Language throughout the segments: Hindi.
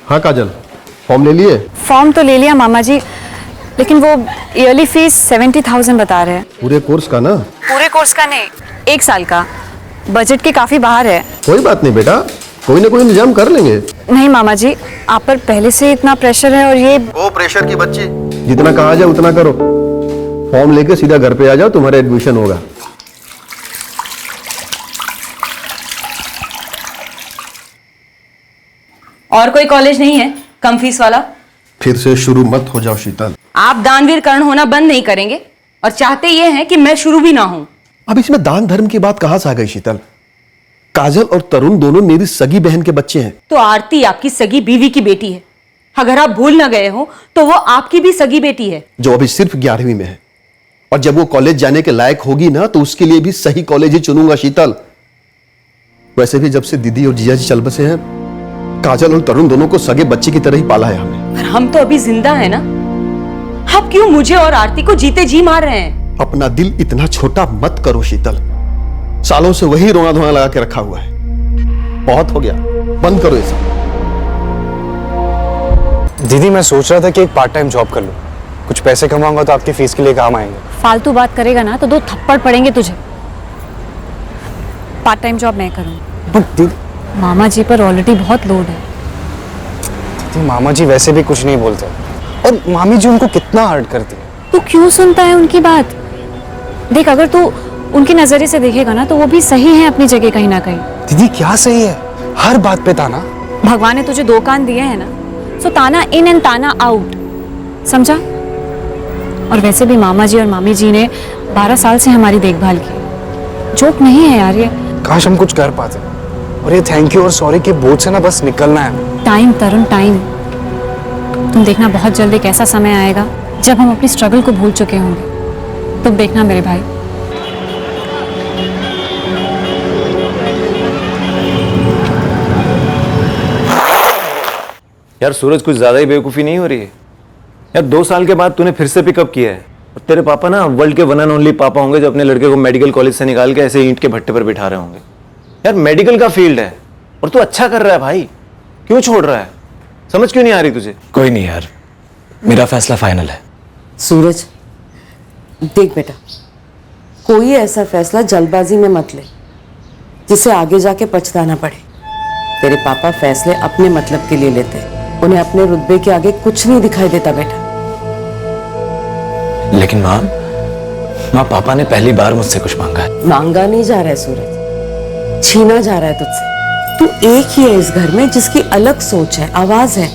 हाँ काजल, फॉर्म ले लिए? फॉर्म तो ले लिया मामा जी, लेकिन वो ईयरली फीस 70,000 बता रहे हैं। पूरे कोर्स का ना? पूरे कोर्स का नहीं, 1 साल का। बजट के काफी बाहर है। कोई बात नहीं बेटा, कोई ना कोई इंतजाम कर लेंगे। नहीं मामा जी, आप पर पहले से इतना प्रेशर है और ये वो प्रेशर की बच्ची, जितना कहा जाए उतना करो। फॉर्म लेके सीधा घर पे आ जाओ, तुम्हारा एडमिशन होगा। और कोई कॉलेज नहीं है कम फीस वाला? फिर से शुरू मत हो जाओ शीतल। आप दानवीर कर्ण होना बंद नहीं करेंगे और चाहते ये हैं कि मैं शुरू भी ना हूं। अब इसमें दान धर्म की बात कहां से आ गई शीतल? काजल और तरुण दोनों मेरी सगी बहन के बच्चे हैं। तो आरती आपकी सगी बीवी की बेटी है। अगर आप भूल ना गए हो तो वो आपकी भी सगी बेटी है, जो अभी सिर्फ 11वीं में है। और जब वो कॉलेज जाने के लायक होगी ना, तो उसके लिए भी सही कॉलेज ही चुनूंगा शीतल। वैसे भी जब से दीदी और जीजा जी चल बसे हैं, काजल और तरुण दोनों को सगे बच्चे की तरह ही पाला है हमने। पर हम तो अभी जिंदा है ना। आप क्यों मुझे और आरती को जीते जी मार रहे हैं? अपना दिल इतना छोटा मत करो शीतल। सालों से वही रोना धोना लगा के रखा हुआ है। बहुत हो गया, बंद करो ये सब। दीदी मैं सोच रहा था कि एक पार्ट टाइम जॉब कर लूं। कुछ पैसे कमाऊंगा तो आपकी फीस के लिए काम आएंगे। फालतू बात करेगा ना तो 2 थप्पड़ पड़ेंगे तुझे। पार्ट टाइम जॉब मैं करूँ। बट दीदी, मामा जी पर ऑलरेडी बहुत लोड है। दीदी मामा जी वैसे भी कुछ नहीं बोलते और मामी जी उनको कितना हर्ट करती है। तू क्यों सुनता है उनकी बात? देख, अगर तू उनके नजरिए से देखेगा ना तो वो भी सही है अपनी जगह कहीं ना कहीं। दीदी क्या सही है? हर बात पे ताना। भगवान ने तुझे 2 कान दिए हैं ना, सो ताना इन एंड ताना आउट, समझा? और वैसे भी मामा जी और मामी जी ने 12 साल से हमारी देखभाल की। जोक नहीं है यार ये। काश हम कुछ कर पाते। और ये थैंक यू और सॉरी के बोझ से ना बस निकलना है। टाइम तरुण, टाइम। तुम देखना बहुत जल्द एक ऐसा समय आएगा जब हम अपनी स्ट्रगल को भूल चुके होंगे। तुम देखना मेरे भाई। यार सूरज, कुछ ज्यादा ही बेवकूफी नहीं हो रही है? यार 2 साल के बाद तूने फिर से पिकअप किया है और तेरे पापा ना वर्ल्ड के वन एंड ओनली पापा होंगे जो अपने लड़के को मेडिकल कॉलेज से निकाल के ऐसे ईंट के भट्टे पर बिठा रहे होंगे। यार मेडिकल का फील्ड है और तू अच्छा कर रहा है भाई, क्यों छोड़ रहा है? समझ क्यों नहीं आ रही तुझे? कोई नहीं यार, मेरा फैसला फाइनल है। सूरज देख बेटा, कोई ऐसा फैसला जल्दबाजी में मत ले जिसे आगे जाके पछताना पड़े। तेरे पापा फैसले अपने मतलब के लिए लेते हैं, उन्हें अपने रुतबे के आगे कुछ नहीं दिखाई देता बेटा। लेकिन माँ पापा ने पहली बार मुझसे कुछ मांगा है। मांगा नहीं जा रहा है सूरज, छीना जा रहा है तुझसे। तू एक ही है इस घर में जिसकी अलग सोच है, आवाज है,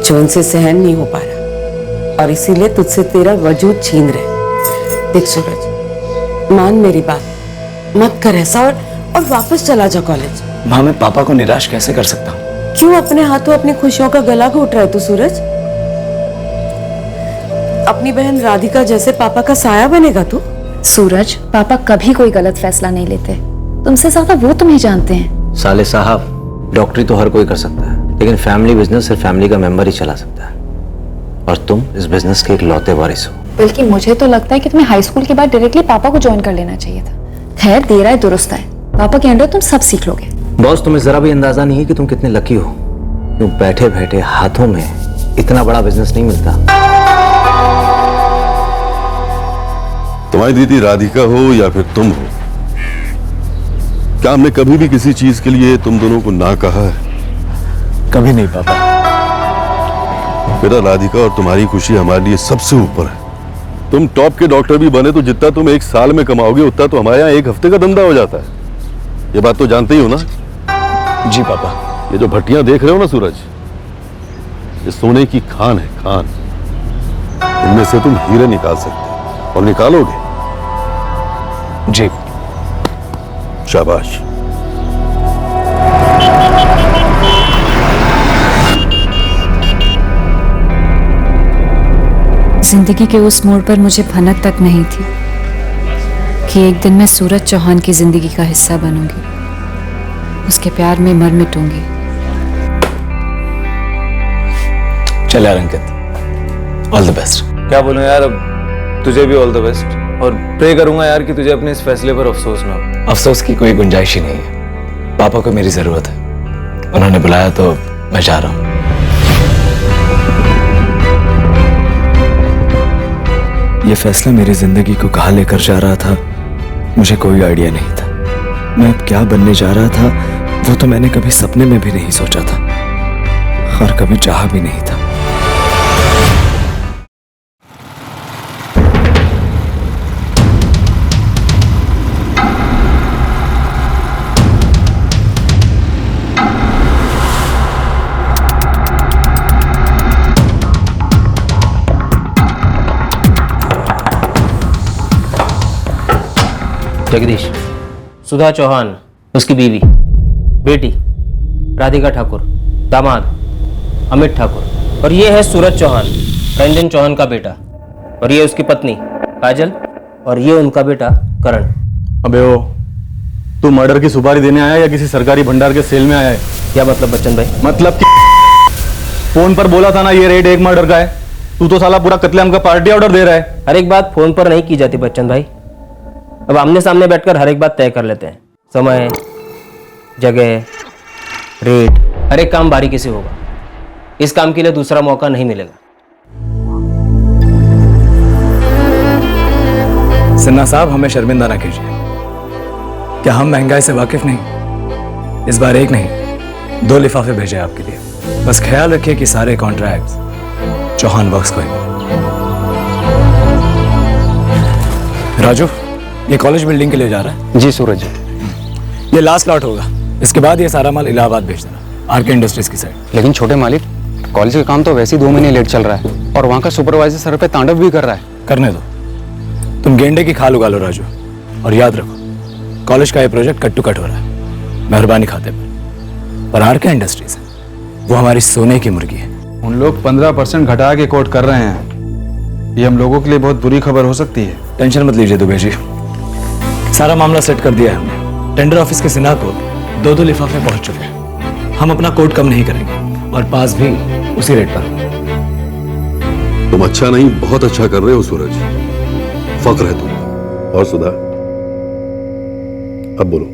जो उनसे सहन नहीं हो पा रहा और इसीलिए तुझसे तेरा वजूद छीन रहे। देख सूरज, मान मेरी बात, मत कर ऐसा और वापस चला जा कॉलेज। माँ मैं पापा को निराश कैसे कर सकता हूँ? क्यों अपने हाथों अपनी खुशियों का गला घोट रहा है तू सूरज? अपनी बहन राधिका जैसे पापा का साया बनेगा तू? सूरज, पापा कभी कोई गलत फैसला नहीं लेते। तुमसे ज्यादा वो तुम्हें जानते हैं। साले साहब, डॉक्टरी तो हर कोई कर सकता है, लेकिन फैमिली बिजनेस सिर्फ फैमिली का मेंबर ही चला सकता है। और तुम इस बिजनेस के एक लौते वारिस हो। बल्कि मुझे तो लगता है कि तुम्हें हाई स्कूल के बाद डायरेक्टली पापा को ज्वाइन कर लेना चाहिए था। खैर, देर है दुरुस्त है। पापा के अंडर तुम सब सीख लोगे। बॉस, तुम्हें जरा भी अंदाजा नहीं है कि तुम कितने लकी हो। क्यों बैठे बैठे हाथों में इतना बड़ा बिजनेस नहीं मिलता। तुम्हारी दीदी राधिका हो या फिर तुम हो, क्या हमने कभी भी किसी चीज के लिए तुम दोनों को ना कहा है? कभी नहीं पापा। बेटा, राधिका और तुम्हारी खुशी हमारे लिए सबसे ऊपर है। तुम टॉप के डॉक्टर भी बने तो जितना तुम 1 साल में कमाओगे उतना तो हमारे यहाँ 1 हफ्ते का धंधा हो जाता है। ये बात तो जानते ही हो ना? जी पापा। ये जो भट्टियां देख रहे हो ना सूरज, ये सोने की खान है, खान। इनमें से तुम हीरे निकाल सकते हो और निकालोगे। जी। शाबाश। जिंदगी के उस मोड़ पर मुझे भनक तक नहीं थी कि एक दिन मैं सूरज चौहान की जिंदगी का हिस्सा बनूंगी, उसके प्यार में मर मिटूंगी। चल यार अंकित, ऑल द बेस्ट। क्या बोलूं यार, अब तुझे भी ऑल द बेस्ट और प्रे करूंगा यार कि तुझे अपने इस फैसले पर अफसोस ना हो। अफसोस की कोई गुंजाइश ही नहीं है। पापा को मेरी जरूरत है। उन्होंने बुलाया तो मैं जा रहा हूं। ये फैसला मेरी जिंदगी को कहाँ लेकर जा रहा था मुझे कोई आइडिया नहीं था। मैं अब क्या बनने जा रहा था वो तो मैंने कभी सपने में भी नहीं सोचा था और कभी चाहा भी नहीं था। जगदीश, सुधा चौहान उसकी बीवी, बेटी राधिका ठाकुर, दामाद अमित ठाकुर, और ये है सूरज चौहान, रंजन चौहान का बेटा, और ये उसकी पत्नी काजल, और ये उनका बेटा करण। अबे ओ, तू मर्डर की सुपारी देने आया या किसी सरकारी भंडार के सेल में आया है? क्या मतलब बच्चन भाई? मतलब कि फोन पर बोला था ना ये रेड एक मर्डर का है, तू तो साला पूरा कत्लेआम का पार्टी ऑर्डर दे रहा है। हर एक बात फोन पर नहीं की जाती बच्चन भाई, अब आमने सामने बैठकर हर एक बात तय कर लेते हैं। समय, जगह, रेट, हर एक काम बारीकी से होगा। इस काम के लिए दूसरा मौका नहीं मिलेगा। सिन्हा साहब, हमें शर्मिंदा ना कीजिए। क्या हम महंगाई से वाकिफ नहीं? इस बार एक नहीं 2 लिफाफे भेजे आपके लिए। बस ख्याल रखिए कि सारे कॉन्ट्रैक्ट्स चौहान वर्क्स को ही मिले। राजू, ये कॉलेज बिल्डिंग के लिए जा रहा है? जी सूरज, ये लास्ट लॉट होगा, इसके बाद ये सारा माल इलाहाबाद भेज देना, आरके इंडस्ट्रीज की साइड। लेकिन छोटे मालिक, कॉलेज का काम तो वैसे ही 2 महीने लेट चल रहा है और वहाँ का सुपरवाइजर सर पे तांडव भी कर रहा है। करने दो, तुम गेंडे की खाल उगा लो राजू, और याद रखो कॉलेज का ये प्रोजेक्ट कट टू कट हो रहा है मेहरबानी खाते पर आरके इंडस्ट्रीज है वो हमारी सोने की मुर्गी है। उन लोग 15% घटा के कोट कर रहे हैं, ये हम लोगों के लिए बहुत बुरी खबर हो सकती है। टेंशन मत लीजिए दुबे जी, सारा मामला सेट कर दिया है हमने। टेंडर ऑफिस के सिन्हा को 2 लिफाफे पहुंच चुके हैं। हम अपना कोट कम नहीं करेंगे और पास भी उसी रेट पर। तुम अच्छा नहीं बहुत अच्छा कर रहे हो सूरज, फक्र है तुम। और सुधा, अब बोलो,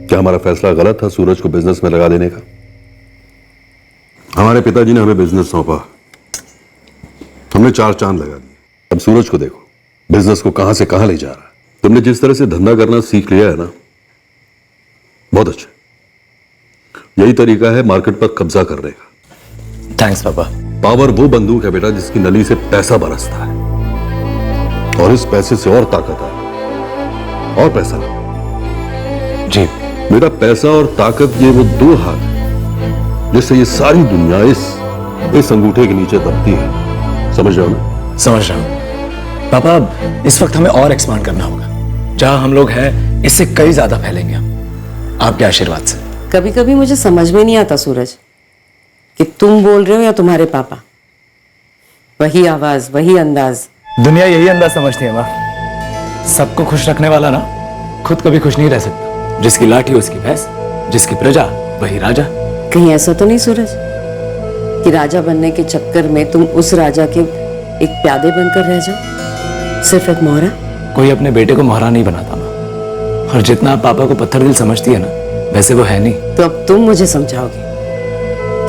क्या हमारा फैसला गलत था सूरज को बिजनेस में लगा देने का? हमारे पिताजी ने हमें बिजनेस सौंपा, हमने 4 चांद लगा दिए। अब सूरज को देखो, बिजनेस को कहां से कहां ले जा रहा है। तुमने जिस तरह से धंधा करना सीख लिया है ना, बहुत अच्छा। यही तरीका है मार्केट पर कब्जा करने का। थैंक्स पापा। पावर वो बंदूक है बेटा जिसकी नली से पैसा बरसता है, और इस पैसे से और ताकत है, और पैसा जी मेरा पैसा और ताकत, ये वो 2 हाथ है जिससे ये सारी दुनिया इस अंगूठे के नीचे दबती है। समझ रहे हो ना? समझ रहा हूं पापा। अब इस वक्त हमें और एक्सपांड करना होगा, जहां हम लोग हैं इससे कई ज्यादा फैलेंगे हम, आपके आशीर्वाद से। कभी कभी मुझे समझ में नहीं आता सूरज कि तुम बोल रहे हो या तुम्हारे पापा। वही आवाज, वही अंदाज। दुनिया यही अंदाज समझती है माँ। सबको खुश रखने वाला ना खुद कभी खुश नहीं रह सकता। जिसकी लाठी उसकी भैंस, जिसकी प्रजा वही राजा। कहीं ऐसा तो नहीं सूरज कि राजा बनने के चक्कर में तुम उस राजा के एक प्यादे बनकर रह जाओ, सिर्फ एक मोहरा? कोई अपने बेटे को मोहरा नहीं बनाता माँ, और जितना आप पापा को पत्थर दिल समझती है ना, वैसे वो है नहीं। तो अब तुम मुझे समझाओगे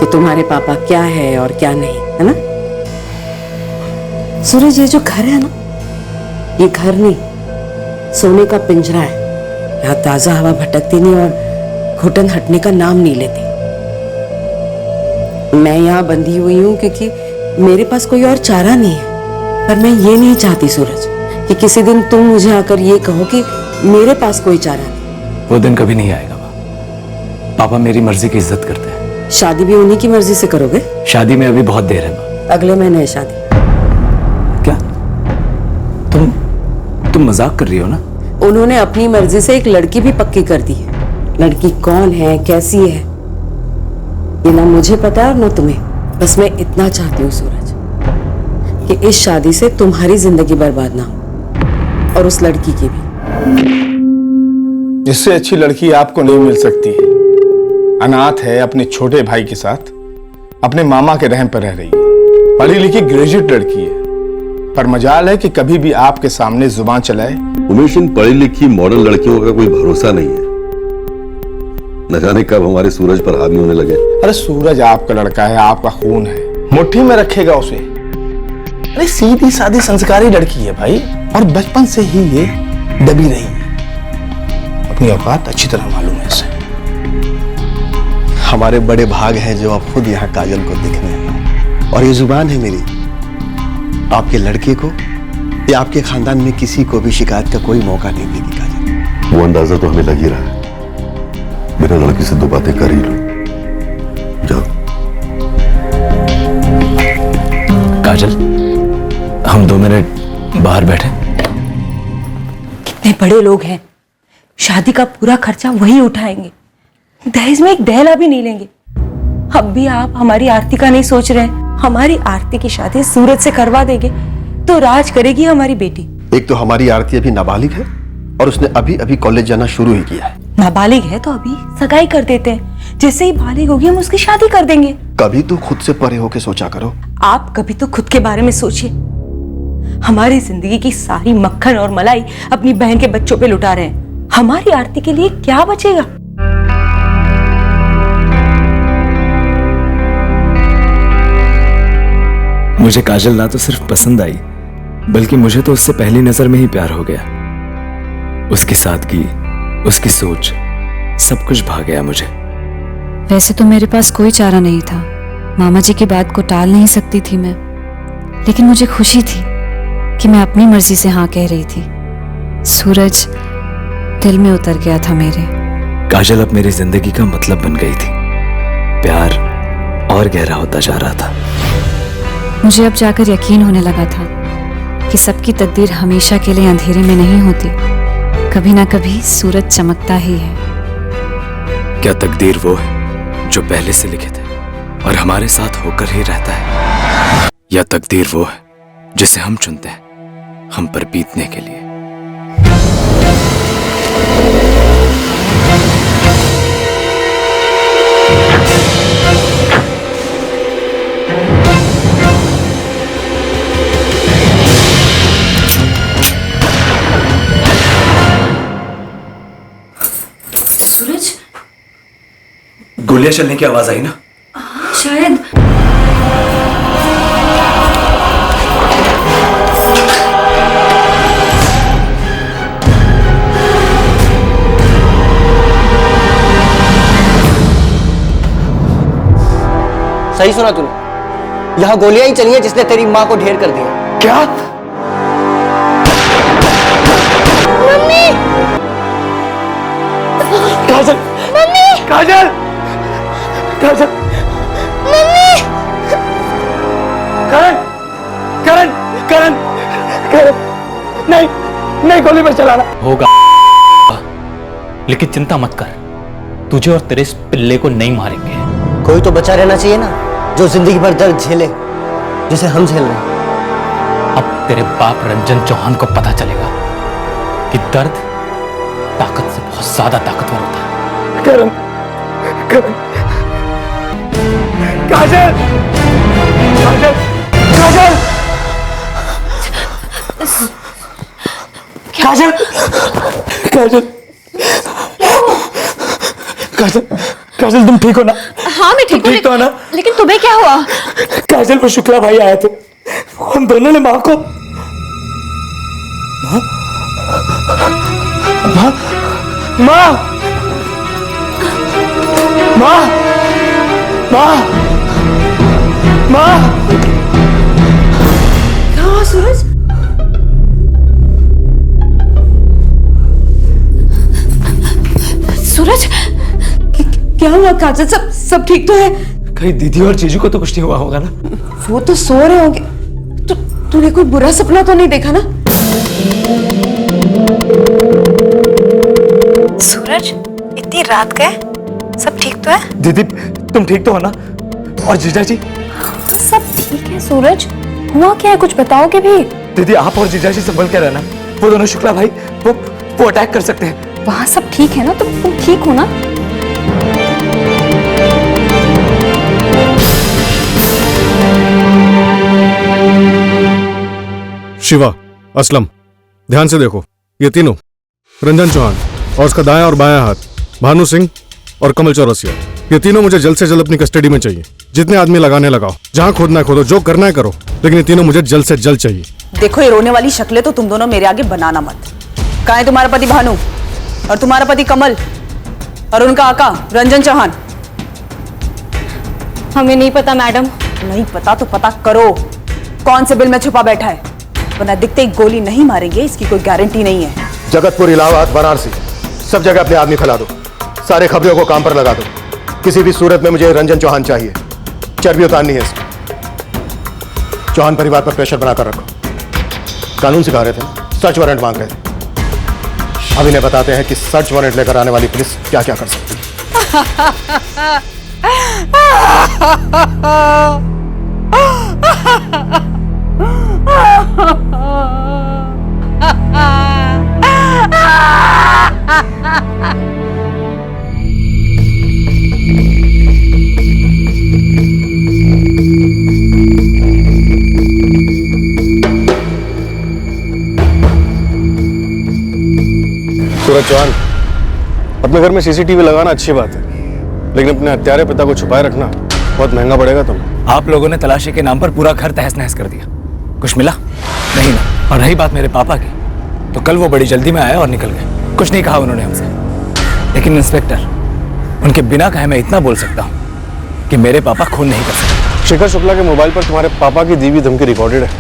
कि तुम्हारे पापा क्या है और क्या नहीं, है ना? सूरज, ये जो घर है ना, ये घर नहीं, सोने का पिंजरा है। यहाँ ताजा हवा भटकती नहीं और घुटन हटने का नाम नहीं लेती। मैं यहाँ बंधी हुई हूँ क्योंकि मेरे पास कोई और चारा नहीं है। पर मैं ये नहीं चाहती सूरज कि किसी दिन तुम मुझे आकर ये कहो कि मेरे पास कोई चारा नहीं। वो दिन कभी नहीं आएगा माँ। पापा मेरी मर्जी की इज्जत करते हैं। शादी भी उन्हीं की मर्जी से करोगे? शादी में अभी बहुत देर है माँ। अगले महीने है शादी। क्या तुम मजाक कर रही हो ना? उन्होंने अपनी मर्जी से एक लड़की भी पक्की कर दी है। लड़की कौन है, कैसी है, ये ना मुझे पता है और ना तुम्हें। बस मैं इतना चाहती हूँ सूरज कि इस शादी से तुम्हारी जिंदगी बर्बाद ना हो और उस लड़की की भी। इससे अच्छी लड़की आपको नहीं मिल सकती है। अनाथ है, अपने छोटे भाई के साथ अपने मामा के रहम पर रह रही है। पढ़ी लिखी ग्रेजुएट लड़की है, पर मजाल है कि कभी भी आपके सामने जुबान चलाए। उमेश, इन पढ़ी लिखी मॉडल लड़कियों का कोई भरोसा नहीं है। न जाने कब हमारे सूरज पर हावी होने लगे। अरे सूरज आपका लड़का है, आपका खून है, मुट्ठी में रखेगा उसे। अरे सीधी सादी संस्कारी लड़की है भाई, और बचपन से ही ये दबी रही है। अपनी औकात अच्छी तरह मालूम है इसे। हमारे बड़े भाग हैं जो आप खुद यहाँ काजल को दिखने हैं, और ये जुबान है मेरी आपके लड़के को या आपके खानदान में किसी को भी शिकायत का कोई मौका नहीं देगी काजल। वो अंदाजा तो हमें लग ही रहा है। मेरे लड़की से 2 बातें कर ही लो। जाओ। काजल, हम 2 मिनट बाहर बैठे। कितने बड़े लोग हैं, शादी का पूरा खर्चा वही उठाएंगे, दहेज में एक दहला भी नहीं लेंगे। अब भी आप हमारी आरती का नहीं सोच रहे हैं। हमारी आरती की शादी सूरज से करवा देंगे तो राज करेगी हमारी बेटी। एक तो हमारी आरती अभी नाबालिग है और उसने अभी अभी कॉलेज जाना शुरू ही किया है। नाबालिग है तो अभी सगाई कर देते हैं, जैसे ही बालिग होगी हम उसकी शादी कर देंगे। कभी तो खुद से परे होके सोचा करो। आप कभी तो खुद के बारे में सोचिए। हमारी जिंदगी की सारी मक्खन और मलाई अपनी बहन के बच्चों पे लुटा रहे हैं। हमारी आरती के लिए क्या बचेगा? मुझे काजल ना तो सिर्फ पसंद आई, बल्कि मुझे तो उससे पहली नजर में ही प्यार हो गया। उसकी सादगी, उसकी सोच, सब कुछ भा गया मुझे। वैसे तो मेरे पास कोई चारा नहीं था, मामा जी की बात को टाल नहीं सकती थी मैं, लेकिन मुझे खुशी थी कि मैं अपनी मर्जी से हाँ कह रही थी। सूरज दिल में उतर गया था मेरे। काजल अब मेरी जिंदगी का मतलब बन गई थी। प्यार और गहरा होता जा रहा था। मुझे अब जाकर यकीन होने लगा था कि सबकी तकदीर हमेशा के लिए अंधेरे में नहीं होती, कभी ना कभी सूरज चमकता ही है। क्या तकदीर वो है जो पहले से लिखित है और हमारे साथ होकर ही रहता है, या तकदीर वो है जिसे हम चुनते हैं हम पर बीतने के लिए? सूरज, गोलियां चलने की आवाज आई ना? शायद। सही सुना तूने, यहाँ गोलियां ही चली हैं जिसने तेरी माँ को ढेर कर दिया। क्या? मम्मी! काजल! मम्मी! काजल! काजल! मम्मी! करण! करण! करण! करण! नहीं, नहीं गोली मत चलाना। होगा, लेकिन चिंता मत कर, तुझे और तेरे इस पिल्ले को नहीं मारेंगे। कोई तो बचा रहना चाहिए ना, जो जिंदगी भर दर्द झेले जिसे हम झेल रहे हैं। अब तेरे बाप रंजन चौहान को पता चलेगा कि दर्द ताकत से बहुत ज्यादा ताकतवर होता है। करण! करण! काजल! काजल! काजल! काजल! काजल! काजल! काजल, तुम ठीक हो ना? हाँ मैं ठीक हूँ, ठीक तो है ना? लेकिन तुम्हें क्या हुआ? काजल, वो शुक्ला भाई आए थे, हम दोनों ने माँ को माँ माँ माँ माँ माँ। क्या हुआ सूरज? सूरज, क्या हुआ काजल? सब ठीक तो है? कहीं दीदी और जीजू को तो कुछ नहीं हुआ होगा ना? वो तो सो रहे होंगे। तूने कोई बुरा सपना तो नहीं देखा ना? सूरज, इतनी रात गए, सब ठीक तो है? दीदी, तुम ठीक तो हो ना? और जीजा जी? सब ठीक है सूरज, हुआ क्या है कुछ बताओगे भी? दीदी, आप और जीजा जी संभल के रहना। वो दोनों शुक्ला भाई वो अटैक कर सकते हैं। वहां सब ठीक है ना? तुम ठीक हो ना? शिवा, असलम, ध्यान से देखो, ये तीनों, रंजन चौहान और उसका दायां और बायां हाथ भानु सिंह और कमल चौरसिया, ये तीनों मुझे जल्द से जल्द अपनी कस्टडी में चाहिए। जितने आदमी लगाने लगाओ, जहां खोदना है खोदो, जो करना है करो, लेकिन ये तीनों मुझे जल्द से जल्द चाहिए। देखो, ये रोने वाली शक्लें तो तुम दोनों मेरे आगे बनाना मत। कहाँ है तुम्हारा पति भानु और तुम्हारा पति कमल और उनका आका रंजन चौहान? हमें नहीं पता मैडम। नहीं पता तो पता करो, कौन से बिल में छुपा बैठा है, वरना दिखते ही गोली नहीं मारेंगे इसकी कोई गारंटी नहीं है। जगतपुर, इलाहाबाद, वाराणसी, सब जगह अपने आदमी फैला दो, सारे खबरों को काम पर लगा दो। किसी भी सूरत में मुझे रंजन चौहान चाहिए, चर्बी उतारनी है इसकी। चौहान परिवार पर प्रेशर बनाकर रखो। कानून सिखा रहे थे, सर्च वारंट मांग रहे थे। अब इन्हें बताते हैं कि सर्च वारंट लेकर आने वाली पुलिस क्या क्या कर सकती है। सूरज चौहान, अपने घर में सीसीटीवी लगाना अच्छी बात है, लेकिन अपने हत्यारे पिता को छुपाए रखना बहुत महंगा पड़ेगा तुम्हें। आप लोगों ने तलाशी के नाम पर पूरा घर तहस नहस कर दिया। कुछ मिला नहीं ना। और रही बात मेरे पापा की, तो कल वो बड़ी जल्दी में आए और निकल गए। कुछ नहीं कहा उन्होंने हमसे। लेकिन इंस्पेक्टर, उनके बिना कहे मैं इतना बोल सकता हूँ कि मेरे पापा खून नहीं कर सकते। शेखर शुक्ला के मोबाइल पर तुम्हारे पापा की दी हुई धमकी रिकॉर्डेड है।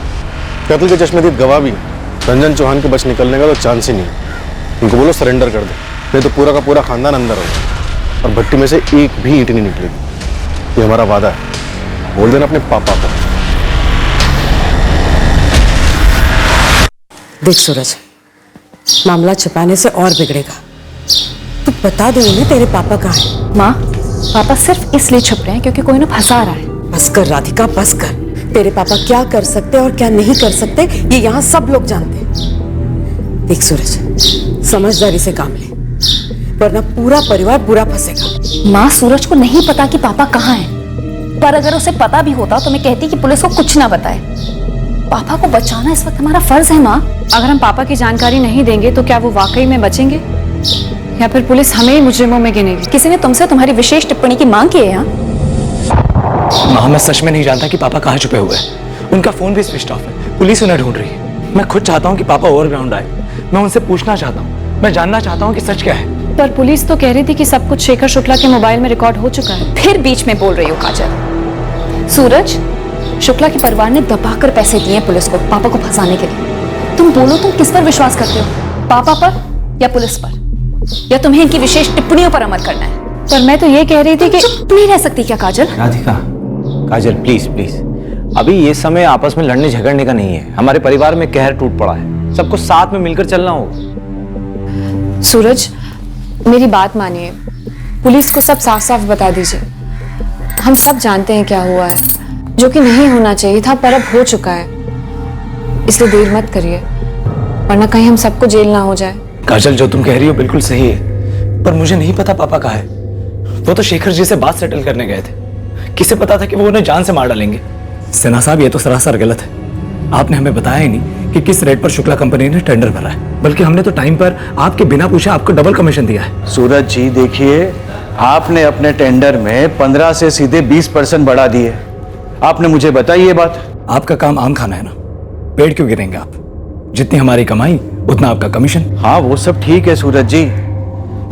कत्ल के चश्मदीद गवाह भी है। रंजन चौहान के बच निकलने का तो चांस ही नहीं है। उनको बोलो सरेंडर कर दे, नहीं तो पूरा का पूरा खानदान अंदर होगा और भट्टी में से एक भी ईंट नहीं निकलेगी। ये हमारा वादा है, बोल देना अपने पापा को। देख सूरज, मामला छिपाने से और बिगड़ेगा। तू बता दे उन्हें तेरे पापा कहाँ हैं। माँ, पापा सिर्फ इसलिए छुप रहे हैं क्योंकि कोई उन्हें फंसा रहा है। बस कर राधिका, बस कर। तेरे पापा क्या कर सकते और क्या नहीं कर सकते ये यहाँ सब लोग जानते हैं। देख सूरज, समझदारी से काम ले, वरना पूरा परिवार बुरा फंसेगा। माँ, सूरज को नहीं पता कि पापा कहाँ हैं, पर अगर उसे पता भी होता तो मैं कहती कि पुलिस को कुछ ना बताए। पापा को बचाना इस वक्त हमारा फर्ज है माँ। अगर हम पापा की जानकारी नहीं देंगे तो क्या वो वाकई में बचेंगे, या फिर पुलिस हमें ही मुजरिमों में गिनेगी? किसी ने तुमसे तुम्हारी विशेष टिप्पणी की मांग की है यहाँ? माँ, मैं सच में नहीं जानता कि पापा कहाँ छुपे हुए हैं। उनका फोन भी स्विच ऑफ है, पुलिस उन्हें ढूंढ रही है। मैं खुद चाहता हूँ कि पापा ओवरग्राउंड आए। मैं उनसे पूछना चाहता हूँ, मैं जानना चाहता हूँ कि सच क्या है। पर पुलिस तो कह रही थी कि सब कुछ शेखर शुक्ला के मोबाइल में रिकॉर्ड हो चुका है। फिर बीच में बोल रही हो काजल। सूरज, शुक्ला के परिवार ने दबाकर पैसे दिए हैं पुलिस को पापा को फंसाने के लिए। तुम बोलो, तुम किस पर विश्वास करते हो, पापा पर या पुलिस पर, या तुम्हें इनकी विशेष टिप्पणियों पर अमल करना है? पर मैं तो ये कह रही थी कि चुप नहीं रह सकती क्या काजल? राधिका, काजल प्लीज प्लीज, अभी ये समय आपस में लड़ने झगड़ने का नहीं है। हमारे परिवार में कहर टूट पड़ा है, सबको साथ में मिलकर चलना होगा। सूरज, मेरी बात मानिए, पुलिस को सब साफ साफ बता दीजिए। हम सब जानते हैं क्या हुआ है, जो कि नहीं होना चाहिए था पर अब हो चुका है। इसलिए देर मत करिए, वरना कहीं हम सबको जेल ना हो जाए। काजल, जो तुम कह रही हो बिल्कुल सही है, पर मुझे नहीं पता पापा कहाँ है। वो तो शेखर जी से बात सेटल करने गए थे। किसे पता था कि वो उन्हें जान से मार डालेंगे। सिन्हा साहब, ये तो सरासर गलत है। आपने हमें बताया ही नहीं कि किस रेट पर शुक्ला कंपनी ने टेंडर भरा है, बल्कि हमने तो टाइम पर आपके बिना पूछे आपको डबल कमीशन दिया है। सूरज जी देखिए, आपने अपने टेंडर में 15 से सीधे 20% बढ़ा दिए। आपने मुझे बताई ये बात। आपका काम आम खाना है ना, पेड़ क्यों गिरेंगे आप? जितनी हमारी कमाई उतना आपका कमीशन। हाँ वो सब ठीक है सूरज जी,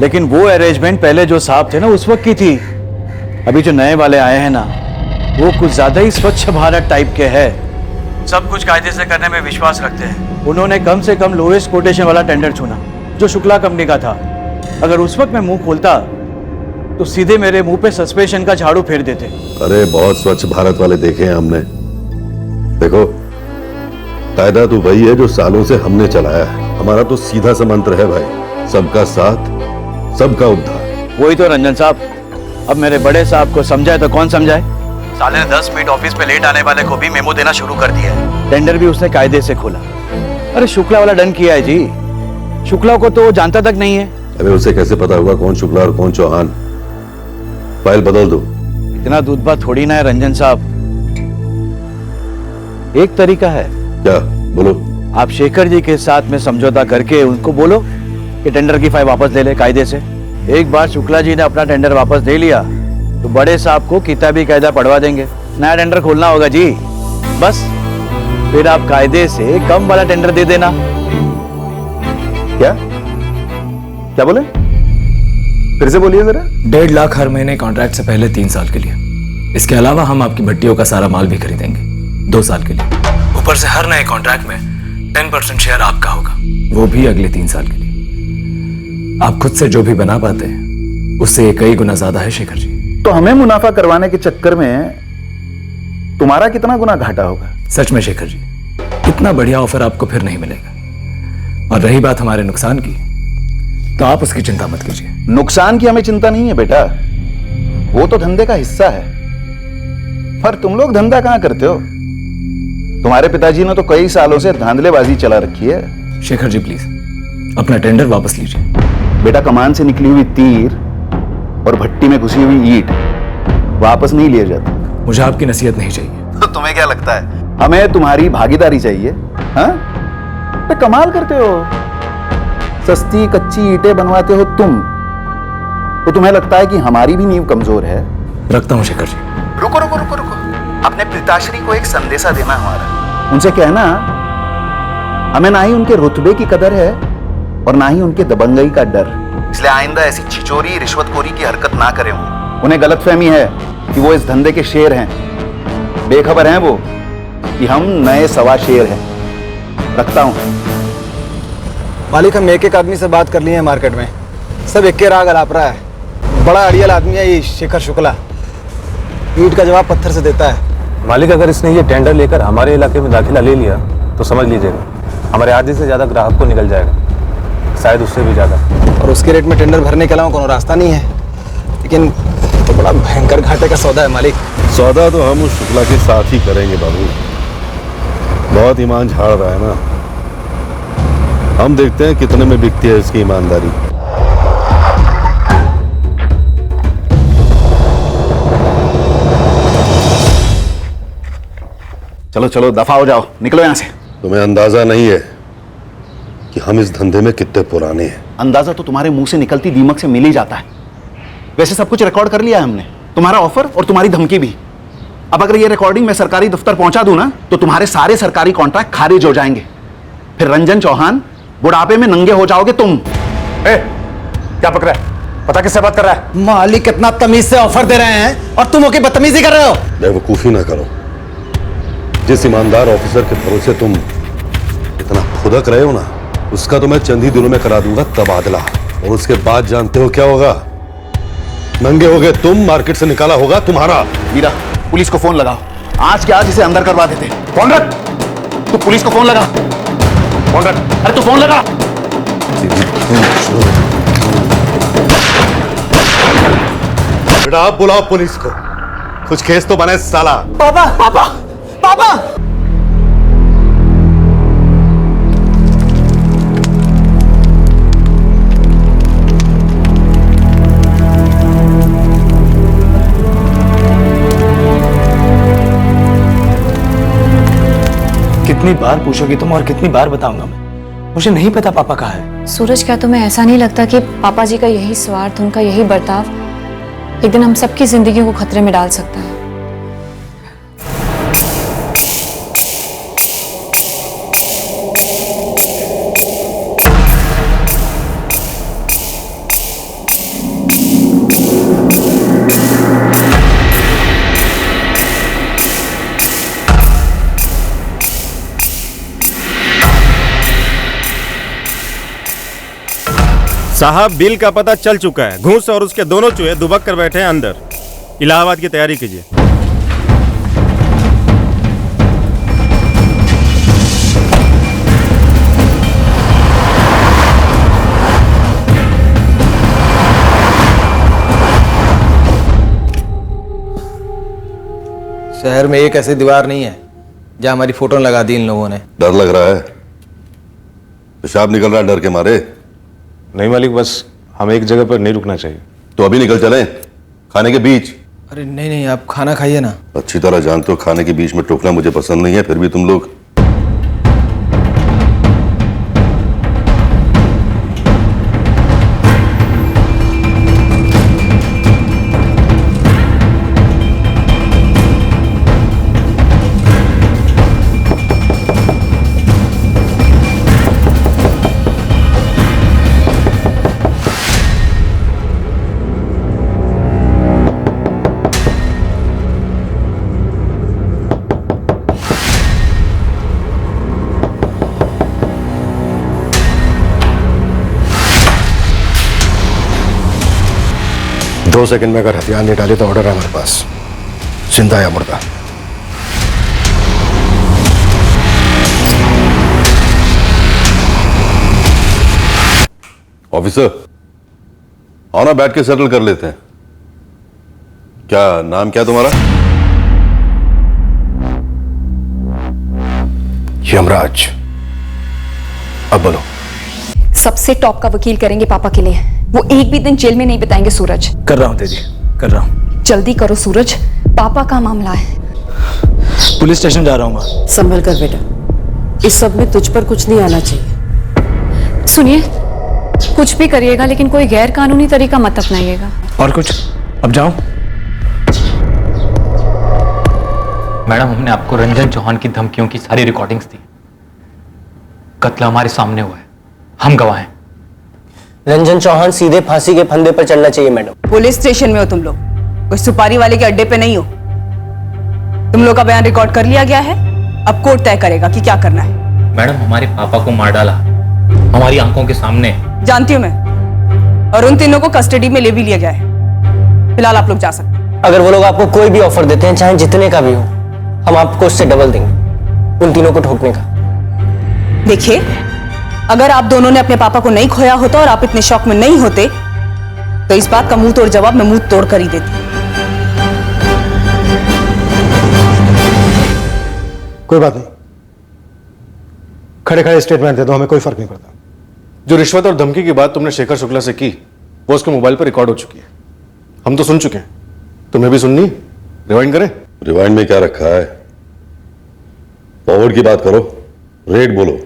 लेकिन वो अरेंजमेंट पहले जो साहब थे ना उस वक्त की थी। अभी जो नए वाले आए हैं ना, वो कुछ ज्यादा ही स्वच्छ भारत टाइप के हैं। सब कुछ कायदे से करने में विश्वास रखते हैं। उन्होंने कम से कम लोएस्ट कोटेशन वाला टेंडर चुना, जो शुक्ला कंपनी का था। अगर उस वक्त मैं मुंह खोलता तो सीधे मेरे मुंह पे सस्पेंशन का झाड़ू फेर देते। अरे बहुत स्वच्छ भारत वाले देखे हैं हमने। देखो, कायदा तो वही है जो सालों से हमने चलाया है। हमारा तो सीधा सा मंत्र है भाई, सबका साथ सबका उद्धार। वही तो रंजन साहब, अब मेरे बड़े साहब को समझाए तो कौन समझाए। साले ने 10 मिनट ऑफिस पे लेट आने वाले को भी मेमो देना शुरू कर दिया है। टेंडर भी उसने कायदे से खोला। अरे शुक्ला वाला डन किया है जी, शुक्ला को तो जानता तक नहीं है। अबे उसे कैसे पता होगा कौन शुक्ला और कौन चौहान? फाइल बदल दो। इतना दूध बात थोड़ी ना है रंजन साहब। एक तरीका है। क्या? बोलो। आप शेखर जी के साथ में समझौता करके उनको बोलो कि टेंडर की फाइल वापस ले ले कायदे से। एक बार शुक्ला जी ने अपना टेंडर वापस ले लिया तो बड़े साहब को किताबी कायदा पढ़वा देंगे, नया टेंडर खोलना होगा जी। बस फिर आप कायदे से कम वाला टेंडर दे देना। क्या क्या बोले, फिर से बोलिए जरा। 1.5 लाख हर महीने कॉन्ट्रैक्ट से पहले 3 साल के लिए। इसके अलावा हम आपकी भट्टियों का सारा माल भी खरीदेंगे 2 साल के लिए। ऊपर से हर नए कॉन्ट्रैक्ट में 10% शेयर आपका होगा, वो भी अगले 3 साल के लिए। आप खुद से जो भी बना पाते हैं उससे कई गुना ज्यादा है शेखर जी। तो हमें मुनाफा करवाने के चक्कर में तुम्हारा कितना गुना घाटा होगा? सच में शेखर जी, इतना बढ़िया ऑफर आपको फिर नहीं मिलेगा। और रही बात हमारे नुकसान की, तो आप उसकी चिंता मत कीजिए। नुकसान की हमें चिंता नहीं है बेटा, वो तो धंधे का हिस्सा है। पर तुम लोग धंधा कहां करते हो? तुम्हारे पिताजी ने तो कई सालों से धांधलेबाजी चला रखी है। शेखर जी प्लीज अपना टेंडर वापस लीजिए। बेटा, कमान से निकली हुई तीर और भट्टी में घुसी हुई ईंट वापस नहीं लिए जाते। मुझे आपकी नसीहत नहीं चाहिए। तो तुम्हें क्या लगता है हमें तुम्हारी भागीदारी चाहिए? हाँ, तो कमाल करते हो। सस्ती कच्ची ईंटें बनवाते हो तुम, तो तुम्हें लगता है कि हमारी भी नींव कमजोर है? रखता हूं शेखर जी। रुको रुको रुको रुको, अपने पिताश्री को एक संदेशा देना हमारा। उनसे कहना हमें ना ही उनके रुतबे की कदर है और ना ही उनके दबंगई का डर, इसलिए आइंदा ऐसी छिचोरी रिश्वतखोरी की हरकत ना करें। उन्हें गलतफहमी है कि वो इस धंधे के शेर हैं, बेखबर हैं वो कि हम नए सवा शेर हैं। रखता हूं। मालिक, हम एक आदमी से बात कर लिए हैं मार्केट में, सब एक के राग अलाप रहा है। बड़ा अड़ियल आदमी है ये शेखर शुक्ला, ईंट का जवाब पत्थर से देता है। मालिक, अगर इसने ये टेंडर लेकर हमारे इलाके में दाखिला ले लिया तो समझ लीजिएगा हमारे आधे से ज्यादा ग्राहक को निकल जाएगा, शायद उससे भी ज्यादा। और उसके रेट में टेंडर भरने के अलावा कोनो रास्ता नहीं है। लेकिन तो बड़ा भयंकर घाटे का सौदा है मालिक। सौदा तो हम उस शुक्ला के साथ ही करेंगे बाबू, बहुत ईमान झाड़ रहा है ना। हम देखते हैं कितने में बिकती है इसकी ईमानदारी। चलो चलो दफा हो जाओ, निकलो यहां से। तुम्हें अंदाजा नहीं है कि हम इस धंधे में कितने पुराने हैं। अंदाजा तो तुम्हारे मुंह से निकलती दीमक से मिल ही जाता है। वैसे सब कुछ रिकॉर्ड कर लिया है हमने, तुम्हारा ऑफर और तुम्हारी धमकी भी। अब अगर ये रिकॉर्डिंग मैं सरकारी दफ्तर पहुंचा दूं ना, तो तुम्हारे सारे सरकारी कॉन्ट्रैक्ट खारिज हो जाएंगे। फिर रंजन चौहान बुढ़ापे में नंगे हो जाओगे तुम। क्या पकड़ा है? पता किससे बात कर रहा है? मालिक कितना तमीज से ऑफर दे रहे हैं और तुम होके बदतमीजी कर रहे हो। बेवकूफी ना करो। जिस ईमानदार ऑफिसर के भरोसे तुम इतना फुदक रहे हो ना, उसका तो मैं चंद ही दिनों में करा दूंगा तबादला। और उसके बाद जानते हो क्या होगा? नंगे हो गए तुम, मार्केट से निकाला होगा तुम्हारा। मीरा, पुलिस को फोन लगाओ, आज के आज इसे अंदर करवा देते। फोन रख, तू पुलिस को फोन लगा। फोन रख, अरे तू फोन लगा। बेटा आप बुलाओ पुलिस को, कुछ केस तो बने साला। पापा पापा पापा। कितनी बार पूछोगी तुम और कितनी बार बताऊंगा मैं? मुझे नहीं पता पापा कहाँ है। सूरज, क्या तुम्हें ऐसा नहीं लगता कि पापा जी का यही स्वार्थ, उनका यही बर्ताव एक दिन हम सबकी जिंदगी को खतरे में डाल सकता है? साहब, बिल का पता चल चुका है। घूस और उसके दोनों चूहे दुबक कर बैठे हैं अंदर। इलाहाबाद की तैयारी कीजिए। शहर में एक ऐसी दीवार नहीं है जहां हमारी फोटो लगा दी इन लोगों ने। डर लग रहा है? पेशाब निकल रहा है डर के मारे? नहीं मालिक, बस हमें एक जगह पर नहीं रुकना चाहिए। तो अभी निकल चलें खाने के बीच? अरे नहीं नहीं, आप खाना खाइए ना। अच्छी तरह जानते हो खाने के बीच में टोकना मुझे पसंद नहीं है, फिर भी तुम लोग। 2 सेकंड में अगर हथियार नहीं डाले तो ऑर्डर है हमारे पास, जिंदा या मुर्दा। ऑफिसर, आओ ना, बैठ के सेटल कर लेते हैं। क्या नाम क्या तुम्हारा? यमराज। अब बोलो। सबसे टॉप का वकील करेंगे पापा के लिए। वो एक भी दिन जेल में नहीं बिताएंगे सूरज। कर रहा हूं दीदी, कर रहा हूं। जल्दी करो सूरज, पापा का मामला है। पुलिस स्टेशन जा रहा हूं मां। संभल कर बेटा, इस सब में तुझ पर कुछ नहीं आना चाहिए। सुनिए, कुछ भी करिएगा लेकिन कोई गैर कानूनी तरीका मत अपनाइएगा। और कुछ? अब जाऊं? मैडम, हमने आपको रंजन चौहान की धमकियों की सारी रिकॉर्डिंग्स दी। कत्ल हमारे सामने हुआ है, हम गवाह हैं। रंजन चौहान सीधे फांसी के फंदे पर चलना चाहिए मैडम। पुलिस स्टेशन में हो तुम लोग, कोई सुपारी वाले के अड्डे पे नहीं हो। तुम लोग का बयान रिकॉर्ड कर लिया गया है, अब कोर्ट तय करेगा कि क्या करना है। मैडम, हमारे पापा को मार डाला हमारी आंखों के सामने। जानती हूं मैं, और उन तीनों को कस्टडी में ले भी लिया गया है। फिलहाल आप लोग जा सकते। अगर वो लोग आपको कोई भी ऑफर देते हैं, चाहे जितने का भी हो, हम आपको उससे डबल देंगे उन तीनों को ठोकने का। देखिए, अगर आप दोनों ने अपने पापा को नहीं खोया होता और आप इतने शौक में नहीं होते, तो इस बात का मुंह तोड़ जवाब मैं मुंह तोड़ कर ही देती। कोई बात नहीं, खड़े खड़े स्टेटमेंट दे दो, हमें कोई फर्क नहीं पड़ता। जो रिश्वत और धमकी की बात तुमने शेखर शुक्ला से की, वो उसके मोबाइल पर रिकॉर्ड हो चुकी है। हम तो सुन चुके हैं, तुम्हें भी सुननी? रिवाइंड करें? रिवाइंड में क्या रखा है? फॉरवर्ड की बात करो, रेट बोलो।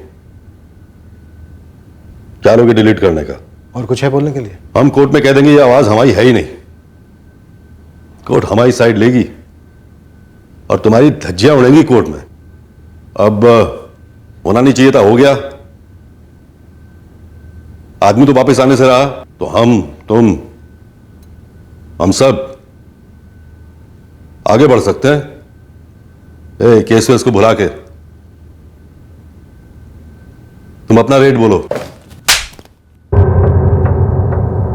क्या लोगे डिलीट करने का? और कुछ है बोलने के लिए? हम कोर्ट में कह देंगे ये आवाज हमारी है ही नहीं। कोर्ट हमारी साइड लेगी और तुम्हारी धज्जियां उड़ेंगी कोर्ट में। अब होना नहीं चाहिए था, हो गया। आदमी तो वापस आने से रहा, तो हम सब आगे बढ़ सकते हैं। केस वेस को भुला के तुम अपना रेट बोलो।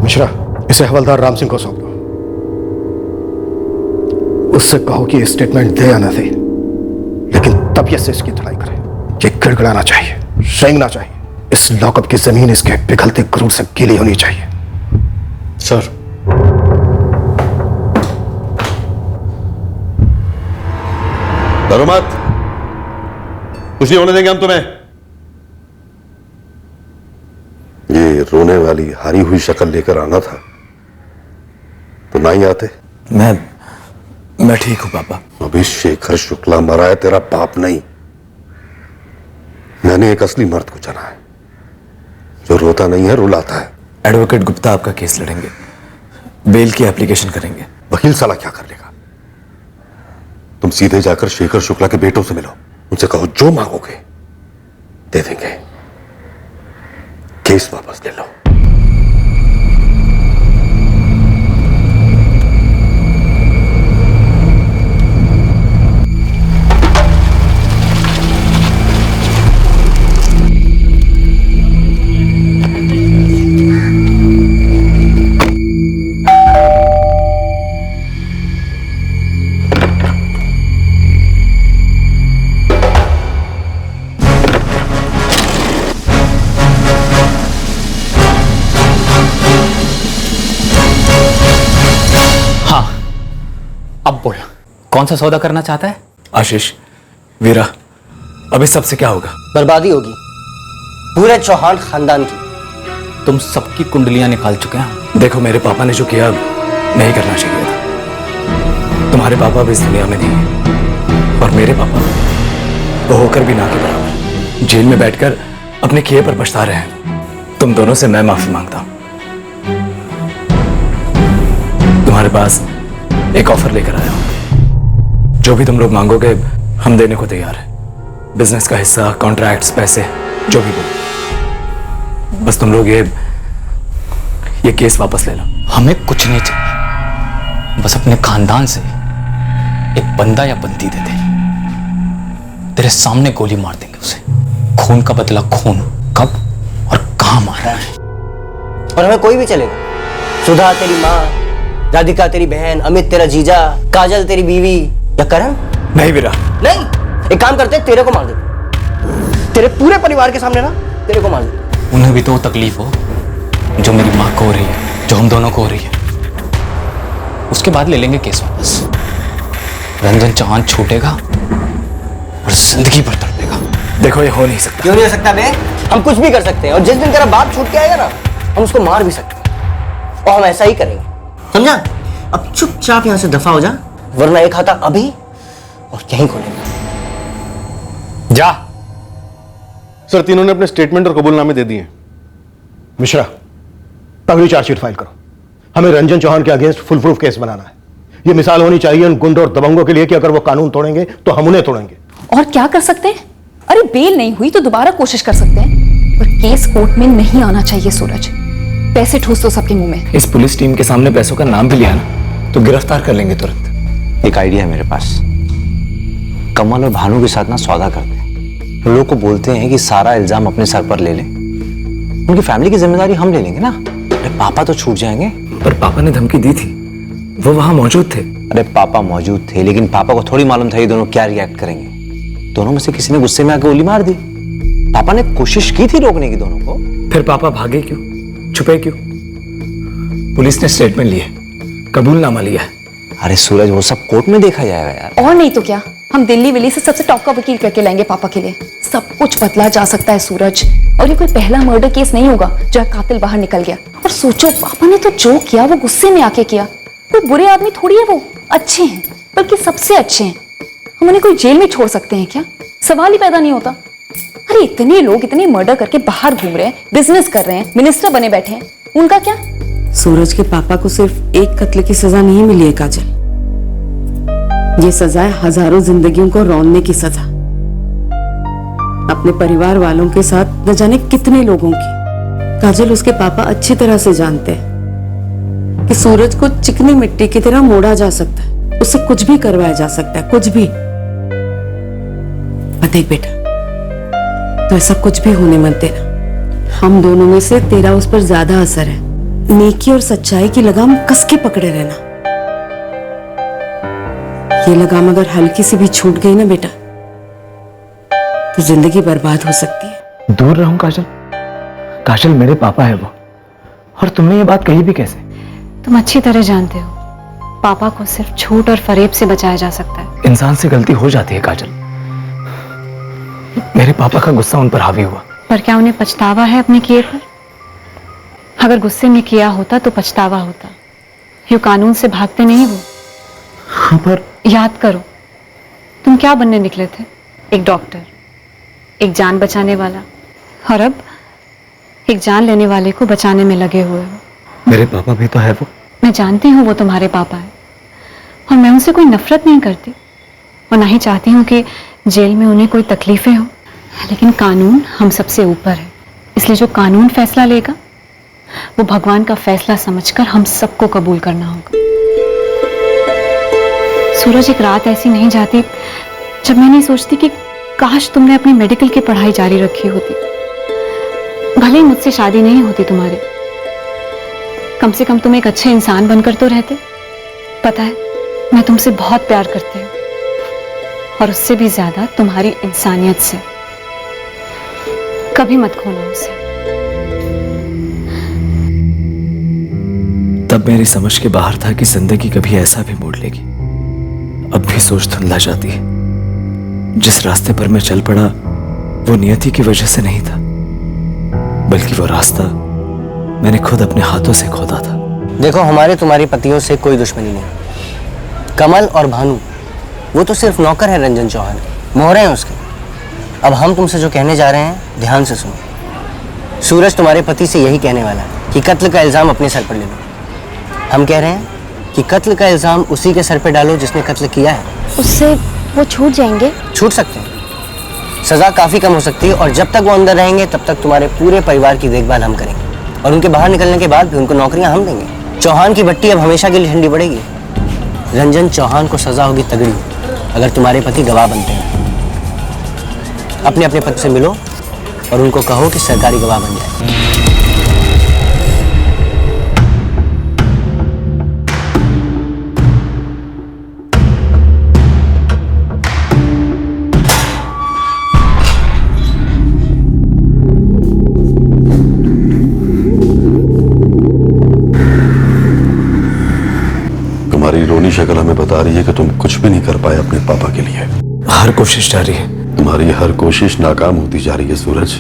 मिश्रा, इसे हवलदार राम सिंह को सौंप दो। उससे कहो कि स्टेटमेंट दे या ना दे, लेकिन तबीयत से इसकी धुलाई करे। ये गिड़गिड़ाना चाहिए, रेंगना चाहिए। इस लॉकअप की जमीन इसके पिघलते क्रूर से गीली होनी चाहिए। सर, डरो मत, कुछ नहीं होने देंगे हम तुम्हें। ये रोने वाली हारी हुई शक्ल लेकर आना था तो ना ही आते। मैं ठीक हूं पापा। अभी शेखर शुक्ला मरा है, तेरा बाप नहीं। मैंने एक असली मर्द को चुना है जो रोता नहीं है, रुलाता है। एडवोकेट गुप्ता आपका केस लड़ेंगे, बेल की एप्लीकेशन करेंगे। वकील साला क्या कर लेगा? तुम सीधे जाकर शेखर शुक्ला के बेटों से मिलो, उनसे कहो जो मांगोगे दे देंगे, केस वापस ले लो। अब बोल, कौन सा सौदा करना चाहता है? आशीष, वीरा, अब इस सबसे क्या होगा? बर्बादी होगी पूरे चौहान खानदान की। तुम सबकी कुंडलियां निकाल चुके हैं। देखो, मेरे पापा ने जो किया नहीं करना चाहिए था। तुम्हारे पापा भी इस दुनिया में नहीं है, और मेरे पापा वो होकर भी ना के बराबर जेल में बैठकर अपने किए पर पछता रहे हैं। तुम दोनों से मैं माफी मांगता हूं। तुम्हारे पास एक ऑफर लेकर आया हूं। जो भी तुम लोग मांगोगे हम देने को तैयार हैं। बिजनेस का हिस्सा, कॉन्ट्रैक्ट्स, पैसे, जो भी बोलो। बस तुम लोग ये केस वापस ले लो। हमें कुछ नहीं चाहिए, बस अपने खानदान से एक बंदा या बंदी दे दे। तेरे सामने गोली मार देंगे उसे। खून का बदला खून, कब और कहां मारना है। और हमें कोई भी चलेगा। सुधा तेरी माँ, राधिका तेरी बहन, अमित तेरा जीजा, काजल तेरी बीवी या करण? नहीं वीरा। नहीं, एक काम करते हैं, तेरे को मार दे। तेरे पूरे परिवार के सामने ना तेरे को मार दे। उन्हें भी तो वो तकलीफ हो जो मेरी माँ को हो रही है, जो हम दोनों को हो रही है। उसके बाद ले लेंगे केस वापस। रंजन चौहान छूटेगा और जिंदगी भर तड़पेगा। देखो ये हो नहीं सकता। क्यों नहीं हो सकता बे? हम कुछ भी कर सकते हैं, और जिस दिन तेरा बाप छूट के आएगा ना, हम उसको मार भी सकते हैं, और हम ऐसा ही करेंगे, समझा? अब चुपचाप यहां से दफा हो जा, वरना एक खाता अभी और यहीं खोलेंगे। जा। सर, तीनों ने अपने स्टेटमेंट और कबूलनामे दे दिए। मिश्रा, अगली चार्जशीट फाइल करो। हमें रंजन चौहान के अगेंस्ट फुल प्रूफ केस बनाना है। ये मिसाल होनी चाहिए उन गुंड और दबंगों के लिए कि अगर वो कानून तोड़ेंगे तो हम उन्हें तोड़ेंगे। और क्या कर सकते हैं? अरे बेल नहीं हुई तो दोबारा कोशिश कर सकते हैं, पर केस कोर्ट में नहीं आना चाहिए सूरज। पैसे ठूस दो सबके मुंह में। इस पुलिस टीम के सामने पैसों का नाम भी लिया ना तो गिरफ्तार कर लेंगे तुरंत। एक आइडिया है मेरे पास। कमल और भानु के साथ ना सौदा करते हैं। लोगों को बोलते हैं कि सारा इल्जाम अपने सर पर ले लें, उनकी फैमिली की जिम्मेदारी हम ले लेंगे ना। अरे पापा तो छूट जाएंगे। पर पापा ने धमकी दी थी, वो वहां मौजूद थे। अरे पापा मौजूद थे, लेकिन पापा को थोड़ी मालूम था ये दोनों क्या रिएक्ट करेंगे। दोनों में से किसी ने गुस्से में आके गोली मार दी। पापा ने कोशिश की थी रोकने की दोनों को। फिर पापा भागे क्यों, छुपे क्यों? पुलिस ने स्टेटमेंट लिए, कबूलनामा लिया। अरे सूरज, वो सब कोर्ट में देखा जाएगा यार। और नहीं तो क्या, हम दिल्ली विली से सबसे टॉप का वकील करके लाएंगे पापा के लिए। सब कुछ बदला जा सकता है सूरज, और ये कोई पहला मर्डर केस नहीं होगा जहाँ कातिल बाहर निकल गया। और सोचो, पापा ने तो जो किया वो गुस्से में आके किया। कोई बुरे आदमी थोड़ी है वो, अच्छे हैं, बल्कि सबसे अच्छे हैं। हम उन्हें कोई जेल में छोड़ सकते हैं क्या? सवाल ही पैदा नहीं होता। अरे इतने लोग इतने मर्डर करके बाहर घूम रहे हैं, बिजनेस कर रहे हैं, मिनिस्टर बने बैठे हैं, उनका क्या? सूरज के पापा को सिर्फ एक कत्ल की सजा नहीं मिली है काजल, ये सजा है हजारों जिंदगियों को रौंदने की सजा। अपने परिवार वालों के साथ न जाने कितने लोगों की। काजल, उसके पापा अच्छी तरह से जानते हैं कि सूरज को चिकनी मिट्टी की तरह मोड़ा जा सकता है, उससे कुछ भी करवाया जा सकता है, कुछ भी। देख बेटा, तो ऐसा कुछ भी होने मत देना। हम दोनों में से तेरा उस पर ज्यादा असर है। नेकी और सच्चाई की लगाम कस के पकड़े रहना। ये लगाम अगर हल्की सी भी छूट गई ना बेटा, तो जिंदगी बर्बाद हो सकती है। दूर रहूं काजल? काजल मेरे पापा है वो, और तुमने ये बात कही भी कैसे? तुम अच्छी तरह जानते हो, पापा को सिर्फ झूठ और फरेब से बचाया जा सकता है। इंसान से गलती हो जाती है काजल। मेरे पापा का गुस्सा उन पर हावी हुआ। पर क्या उन्हें पछतावा है अपने किए पर? अगर गुस्से में किया होता तो पछतावा होता। यूं कानून से भागते नहीं वो। पर याद करो, तुम क्या बनने निकले थे? एक डॉक्टर, एक जान बचाने वाला, और अब एक जान लेने वाले को बचाने में लगे हुए हो। मेरे पापा भी तो है वो। मैं जानती हूँ वो तुम्हारे पापा है, और मैं उनसे कोई नफरत नहीं करती, और ना ही चाहती हूँ कि जेल में उन्हें कोई तकलीफें हो। लेकिन कानून हम सबसे ऊपर है, इसलिए जो कानून फैसला लेगा वो भगवान का फैसला समझकर हम सबको कबूल करना होगा। सूरज, एक रात ऐसी नहीं जाती जब मैं नहीं सोचती कि काश तुमने अपनी मेडिकल की पढ़ाई जारी रखी होती। भले ही मुझसे शादी नहीं होती तुम्हारी, कम से कम तुम एक अच्छे इंसान बनकर तो रहते। पता है, मैं तुमसे बहुत प्यार करती हूँ, और उससे भी ज्यादा तुम्हारी इंसानियत से। कभी मत खोना उसे। तब मेरी समझ के बाहर था कि जिंदगी कभी ऐसा भी मोड़ लेगी। अब भी सोच धुंधला जाती है। जिस रास्ते पर मैं चल पड़ा वो नियति की वजह से नहीं था, बल्कि वो रास्ता मैंने खुद अपने हाथों से खोदा था। देखो, हमारे तुम्हारे पतियों से कोई दुश्मनी नहीं। कमल और भानु वो तो सिर्फ नौकर है रंजन चौहान के, मोहरे हैं उसके। अब हम तुमसे जो कहने जा रहे हैं ध्यान से सुनो। सूरज तुम्हारे पति से यही कहने वाला है कि कत्ल का इल्जाम अपने सर पर ले लो। हम कह रहे हैं कि कत्ल का इल्जाम उसी के सर पर डालो जिसने कत्ल किया है। उससे वो छूट जाएंगे? छूट सकते हैं, सजा काफी कम हो सकती है, और जब तक वो अंदर रहेंगे तब तक तुम्हारे पूरे परिवार की देखभाल हम करेंगे, और उनके बाहर निकलने के बाद भी उनको नौकरियां हम देंगे। चौहान की भट्टी अब हमेशा के लिए ठंडी पड़ेगी। रंजन चौहान को सजा होगी तगड़ी अगर तुम्हारे पति गवाह बनते हैं। अपने अपने पति से मिलो और उनको कहो कि सरकारी गवाह बन जाए। तुम्हारी रोनी शक्ल हमें बता रही है कि तुम कुछ भी नहीं कर पाए अपने पापा के लिए। हर कोशिश जारी है। तुम्हारी हर कोशिश नाकाम होती जा रही है सूरज।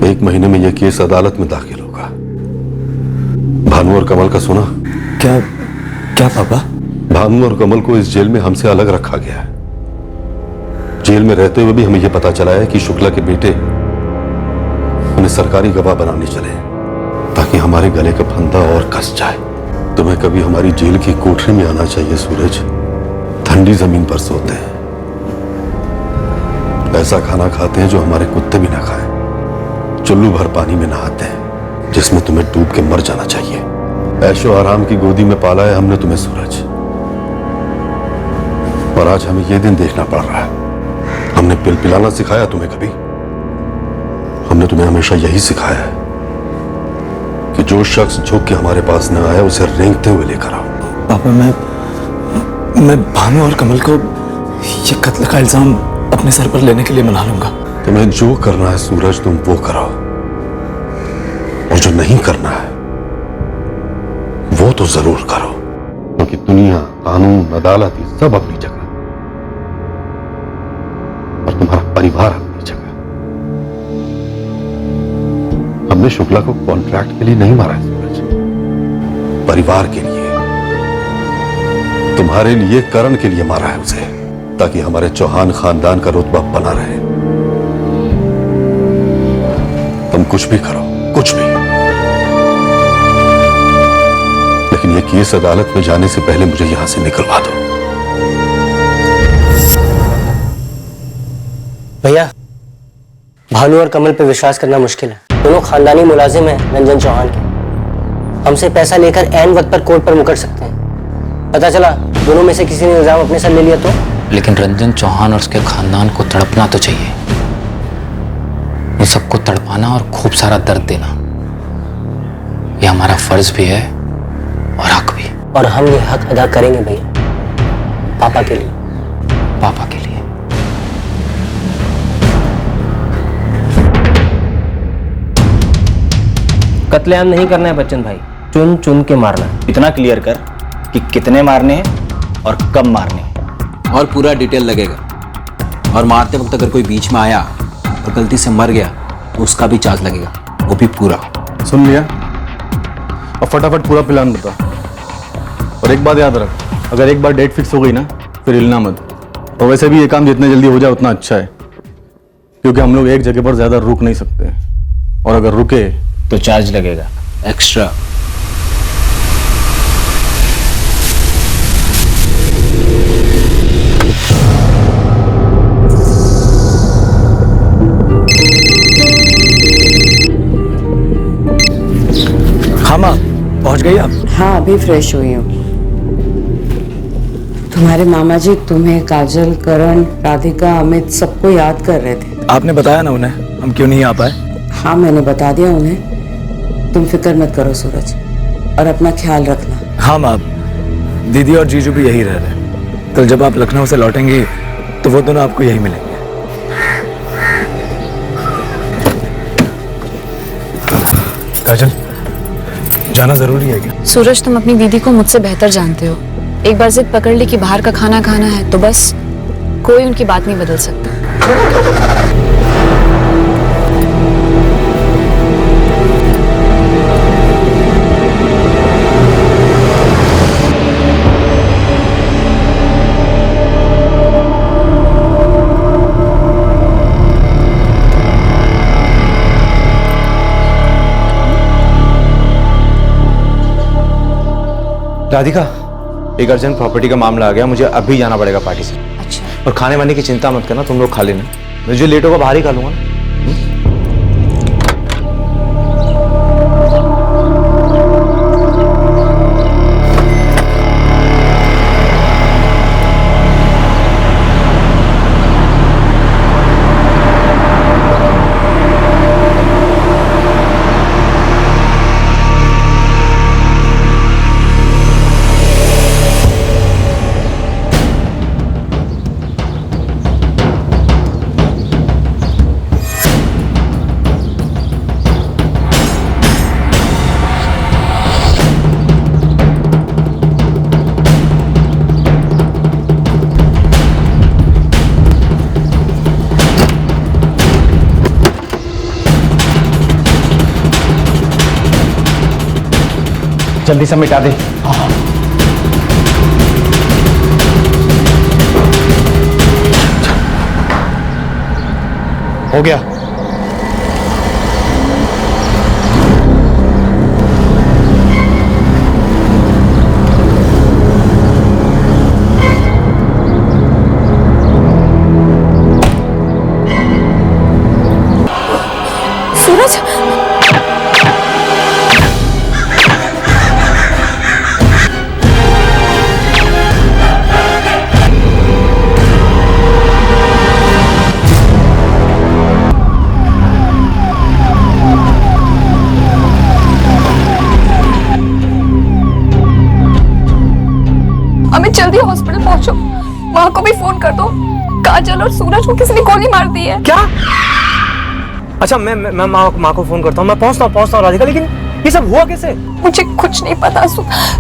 1 महीने में यह केस अदालत में दाखिल होगा। भानु और कमल का सुना? क्या क्या पापा? भानु और कमल को इस जेल में हमसे अलग रखा गया है। जेल में रहते हुए भी हमें यह पता चला है कि शुक्ला के बेटे उन्हें सरकारी गवाह बनाने चले ताकि हमारे गले का फंदा और कस जाए। तुम्हें कभी हमारी जेल की कोठरी में आना चाहिए सूरज। ठंडी जमीन पर सोते हैं, ऐसा खाना खाते हैं जो हमारे कुत्ते भी ना खाएं, चुल्लू भर पानी में नहाते हैं जिसमें तुम्हें डूब के मर जाना चाहिए। ऐशो आराम की गोदी में पाला है हमने तुम्हें सूरज, और आज हमें यह दिन देखना पड़ रहा है। हमने पिल पिलाना सिखाया तुम्हें कभी? हमने तुम्हें हमेशा यही सिखाया है कि जो शख्स झुक के हमारे पास न आए उसे रेंगते हुए लेकर आओ। पापा मैं भानु और कमल को ये कत्ल का इल्जाम अपने सर पर लेने के लिए मना लूंगा। तुम्हें जो करना है सूरज तुम वो कराओ, और जो नहीं करना है वो तो जरूर करो, क्योंकि दुनिया, कानून, अदालत ये सब अपनी जगह और तुम्हारा परिवार अपनी जगह। हमने शुक्ला को कॉन्ट्रैक्ट के लिए नहीं मारा है सूरज, परिवार के लिए, तुम्हारे लिए, करण के लिए मारा है उसे, ताकि हमारे चौहान खानदान का रुतबा बना रहे। तुम कुछ भी करो, कुछ भी, लेकिन ये केस अदालत में जाने से पहले मुझे यहां से निकलवा दो। भैया, भानु और कमल पे विश्वास करना मुश्किल है। दोनों खानदानी मुलाजिम हैं रंजन चौहान के। हमसे पैसा लेकर ऐन वक्त पर कोर्ट पर मुकर सकते हैं। पता चला दोनों में से किसी ने इल्जाम अपने सर ले लिया तो? लेकिन रंजन चौहान और उसके खानदान को तड़पना तो चाहिए। उन सबको तड़पाना और खूब सारा दर्द देना, यह हमारा फर्ज भी है और हक भी। और हम ये हक अदा करेंगे भैया, पापा के लिए। पापा के लिए। कत्लेआम नहीं करना है बच्चन भाई, चुन चुन के मारना है। इतना क्लियर कर कि कितने मारने हैं और कब मारने हैं, और पूरा डिटेल लगेगा। और मारते वक्त अगर कोई बीच में आया और गलती से मर गया तो उसका भी चार्ज लगेगा, वो भी पूरा। सुन लिया? और फटाफट पूरा प्लान बता। और एक बात याद रख, अगर एक बार डेट फिक्स हो गई ना फिर हिलना मत। और वैसे भी ये काम जितने जल्दी हो जाए उतना अच्छा है, क्योंकि हम लोग एक जगह पर ज्यादा रुक नहीं सकते, और अगर रुके तो चार्ज लगेगा एक्स्ट्रा। हाँ माँ, पहुंच गई आप? हाँ, अभी फ्रेश हुई हूँ। तुम्हारे मामा जी तुम्हें, काजल, करण, राधिका, अमित सबको याद कर रहे थे। आपने बताया ना उन्हें हम क्यों नहीं आ पाए? हाँ, मैंने बता दिया उन्हें। तुम फिक्र मत करो सूरज, और अपना ख्याल रखना। हाँ माँ, दीदी और जीजू भी यही रह रहे। कल जब आप लखनऊ से लौटेंगी तो वो दोनों आपको यही मिलेंगे। काजल, जाना जरूरी है क्या? सूरज, तुम अपनी दीदी को मुझसे बेहतर जानते हो। एक बार जिद पकड़ ली कि बाहर का खाना खाना है तो बस कोई उनकी बात नहीं बदल सकता। राधिका, एक अर्जेंट प्रॉपर्टी का मामला आ गया, मुझे अभी जाना पड़ेगा पार्टी से। अच्छा। और खाने वाने की चिंता मत करना, तुम लोग खा लेना, मैं जो लेट होगा बाहर ही खा लूंगा ना। जल्दी से मिटा दे। हो गया। सूरज, अमित जल्दी हॉस्पिटल पहुंचो, माँ को भी फोन कर दो। काजल और सूरज को किसी ने गोली मार दी है। क्या? अच्छा, मैं माँ को फोन करता हूँ। मैं पहुँचता हूँ राधिका, लेकिन ये सब हुआ कैसे? मुझे कुछ नहीं पता।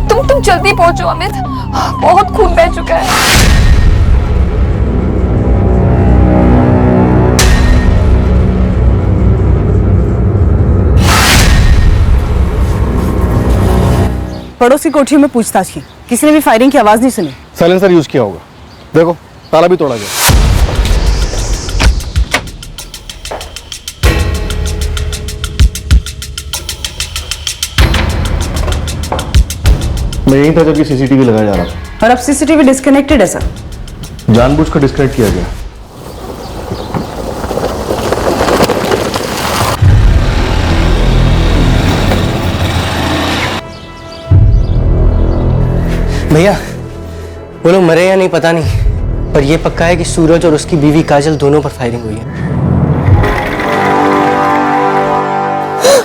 तुम जल्दी पहुंचो अमित, बहुत खून बह चुका है। पड़ोसी कोठरी में पूछताछ की, किसी ने भी फायरिंग की आवाज नहीं सुनी। साइलेंसर यूज किया होगा, देखो ताला भी तोड़ा गया। मैं यहीं था जबकि सीसीटीवी लगाया जा रहा था। और अब सीसीटीवी डिस्कनेक्टेड है सर। जानबूझकर डिस्कनेक्ट किया गया। भैया, वो लोग मरे या नहीं पता नहीं, पर ये पक्का है कि सूरज और उसकी बीवी काजल दोनों पर फायरिंग हुई है।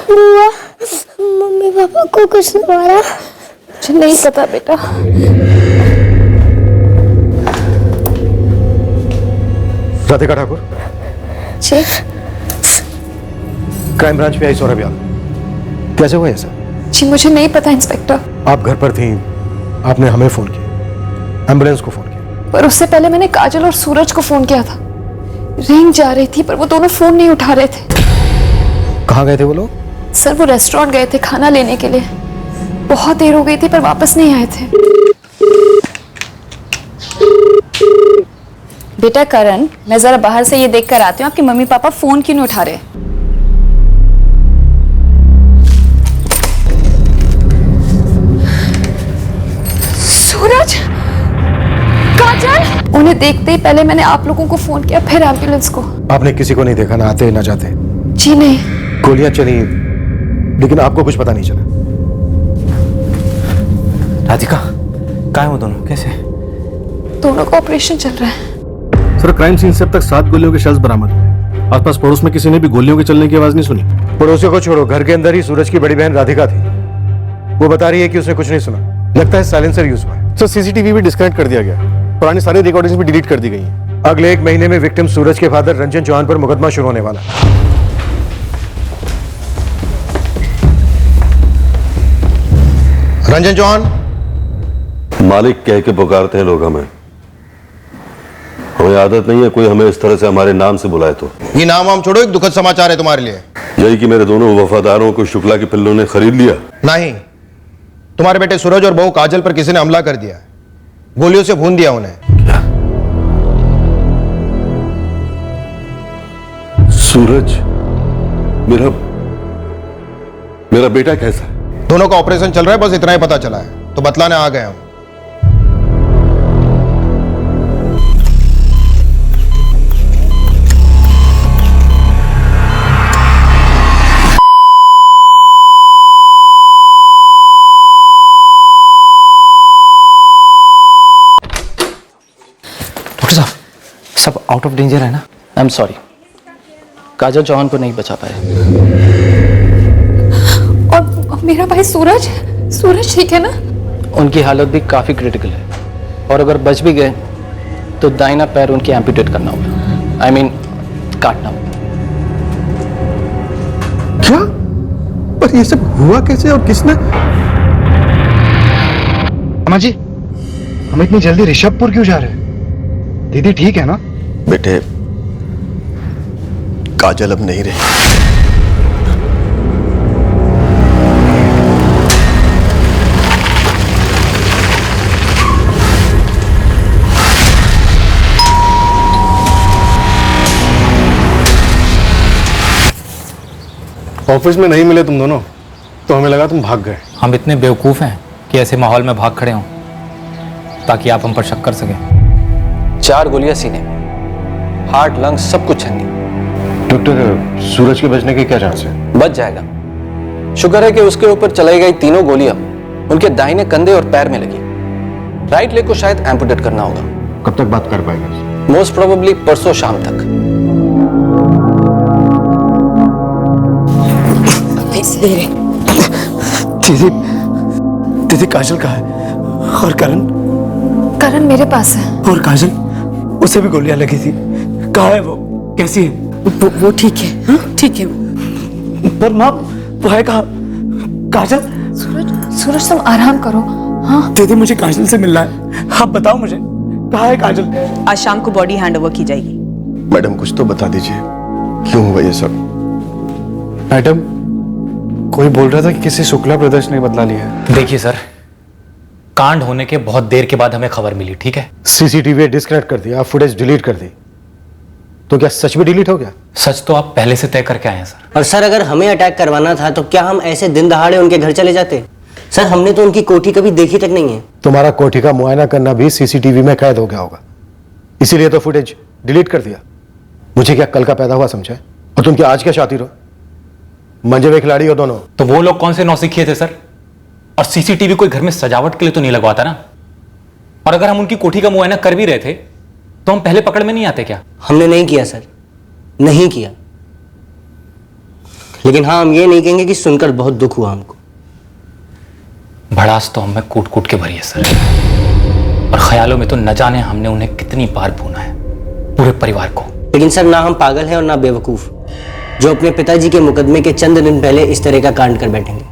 बुआ, मम्मी पापा को कुछ नहीं मारा? मुझे नहीं पता बेटा। राधिका ठाकुर जी। क्राइम ब्रांच पे आई सौरभ यादव, कैसे हुआ ऐसा? जी मुझे नहीं पता इंस्पेक्टर। आप घर पर थी, आपने हमें फोन किया, एम्बुलेंस को फोन किया, पर उससे पहले मैंने काजल और सूरज को फोन किया था। रिंग जा रही थी पर वो दोनों फोन नहीं उठा रहे थे। कहाँ गए थे वो लोग? सर वो रेस्टोरेंट गए थे खाना लेने के लिए, बहुत देर हो गई थी पर वापस नहीं आए थे। बेटा करण, मैं जरा बाहर से ये देख कर आती हूँ आपके मम्मी पापा फोन क्यों नहीं उठा रहे। सूरज, काजल, उन्हें देखते ही पहले मैंने आप लोगों को फोन किया, फिर एम्बुलेंस को। आपने किसी को नहीं देखा ना आते ना जाते? जी नहीं। गोलियां चली लेकिन आपको कुछ पता नहीं चला? राधिका, कहाँ है वो दोनों, कैसे? दोनों का ऑपरेशन चल रहा है। सर, क्राइम सीन से अब तक 7 गोलियों के शख्स बरामद हुए। आसपास पड़ोस में किसी ने भी गोलियों के चलने की आवाज नहीं सुनी। पड़ोसियों को छोड़ो, घर के अंदर ही सूरज की बड़ी बहन राधिका थी, वो बता रही है कि उसने कुछ नहीं सुना। लगता है साइलेंसर यूज हुआ है। सर, सीसीटीवी भी डिस्कनेक्ट कर दिया गया, पुरानी सारी रिकॉर्डिंग्स भी डिलीट कर दी गई हैं। अगले 1 महीने में विक्टिम सूरज के फादर रंजन चौहान पर मुकदमा शुरू होने वाला है। रंजन चौहान, मालिक कह के पुकारते हैं लोग हमें आदत नहीं है कोई हमें इस तरह से हमारे नाम से बुलाए। तो ये नाम वाम छोड़ो, एक दुखद समाचार है तुम्हारे लिए। यही कि मेरे दोनों वफादारों को शुक्ला के पिल्लों ने खरीद लिया। नहीं, तुम्हारे बेटे सूरज और बहू काजल पर किसी ने हमला कर दिया, गोलियों से भून दिया उन्हें। क्या? सूरज, मेरा बेटा कैसा है? दोनों का ऑपरेशन चल रहा है, बस इतना ही पता चला है, तो बतलाने आ गए हम। डॉक्टर साहब, सब आउट ऑफ डेंजर है ना? आई एम सॉरी, काजल चौहान को नहीं बचा पाए। और मेरा भाई सूरज, सूरज ठीक है ना? उनकी हालत भी काफी क्रिटिकल है, और अगर बच भी गए तो दाहिना पैर उनकी एम्पुटेट करना होगा, आई मीन काटना होगा। क्या? पर ये सब हुआ कैसे और किसने? अम्मा जी, हम इतनी जल्दी ऋषभपुर क्यों जा रहे हैं? दीदी ठीक है ना? बेटे, काजल अब नहीं रही। ऑफिस में नहीं मिले तुम दोनों तो हमें लगा तुम भाग गए। हम इतने बेवकूफ़ हैं कि ऐसे माहौल में भाग खड़े हों ताकि आप हम पर शक कर सकें। 4 गोलियां सीने में, हार्ट लंग्स सब कुछ छन्नी। डॉक्टर, सूरज के बचने के क्या चांस है? बच जाएगा। शुक्र है कि उसके ऊपर चलाई गई तीनों गोलियां उनके दाहिने कंधे और पैर में लगी। राइट लेग को शायद एम्पुटेट करना होगा। कब तक बात कर पाएगा? मोस्ट प्रोबेबली परसों शाम तक। दीदी, दीदी काजल कहाँ है? और करण? करण मेरे पास है। और काजल? उसे भी गोलियां लगी थी। कहाँ है वो? कैसी है? वो ठीक है। हाँ ठीक है। पर माँ, वो है कहाँ? काजल? सूरज तुम आराम करो। हाँ दीदी, मुझे काजल से मिलना है। आप बताओ मुझे, कहाँ है काजल? आज शाम को बॉडी हैंड ओवर की जाएगी। मैडम कुछ तो बता दीजिए, क्यों हुआ ये सब? मैडम, कोई बोल रहा था कि किसी शुक्ला ब्रदर्स ने बदला लिया है। देखिए सर, कांड होने के बहुत देर के बाद हमें खबर मिली, ठीक है? सीसीटीवी डिस्कनेक्ट कर दिया, फुटेज डिलीट कर दी, तो क्या सच में डिलीट हो गया? सच तो आप पहले से तय करके आए हैं सर। और सर, अगर हमें अटैक करवाना था तो क्या हम ऐसे दिन दहाड़े उनके घर चले जाते? सर, हमने तो उनकी कोठी कभी देखी तक नहीं है। तुम्हारा कोठी का मुआयना करना भी सीसीटीवी में कैद हो गया होगा, इसीलिए तो फुटेज डिलीट कर दिया। मुझे क्या कल का पैदा हुआ समझा? और तुम क्या आज क्या शातिर हो? मंजे में खिलाड़ी हो दोनों। तो वो लोग कौन से नौसिखिए थे सर? और सीसीटीवी कोई घर में सजावट के लिए तो नहीं लगवाता ना? और अगर हम उनकी कोठी का मुआयना कर भी रहे थे तो हम पहले पकड़ में नहीं आते क्या? हमने नहीं किया सर, नहीं किया। लेकिन हाँ, हम ये नहीं कहेंगे कि सुनकर बहुत दुख हुआ हमको। भड़ास तो हमें कूट कूट के भरी है सर, और ख्यालों में तो न जाने हमने उन्हें कितनी बार भूना है, पूरे परिवार को। लेकिन सर, ना हम पागल हैं और ना बेवकूफ जो अपने पिताजी के मुकदमे के चंद दिन पहले इस तरह का कांड कर बैठेंगे।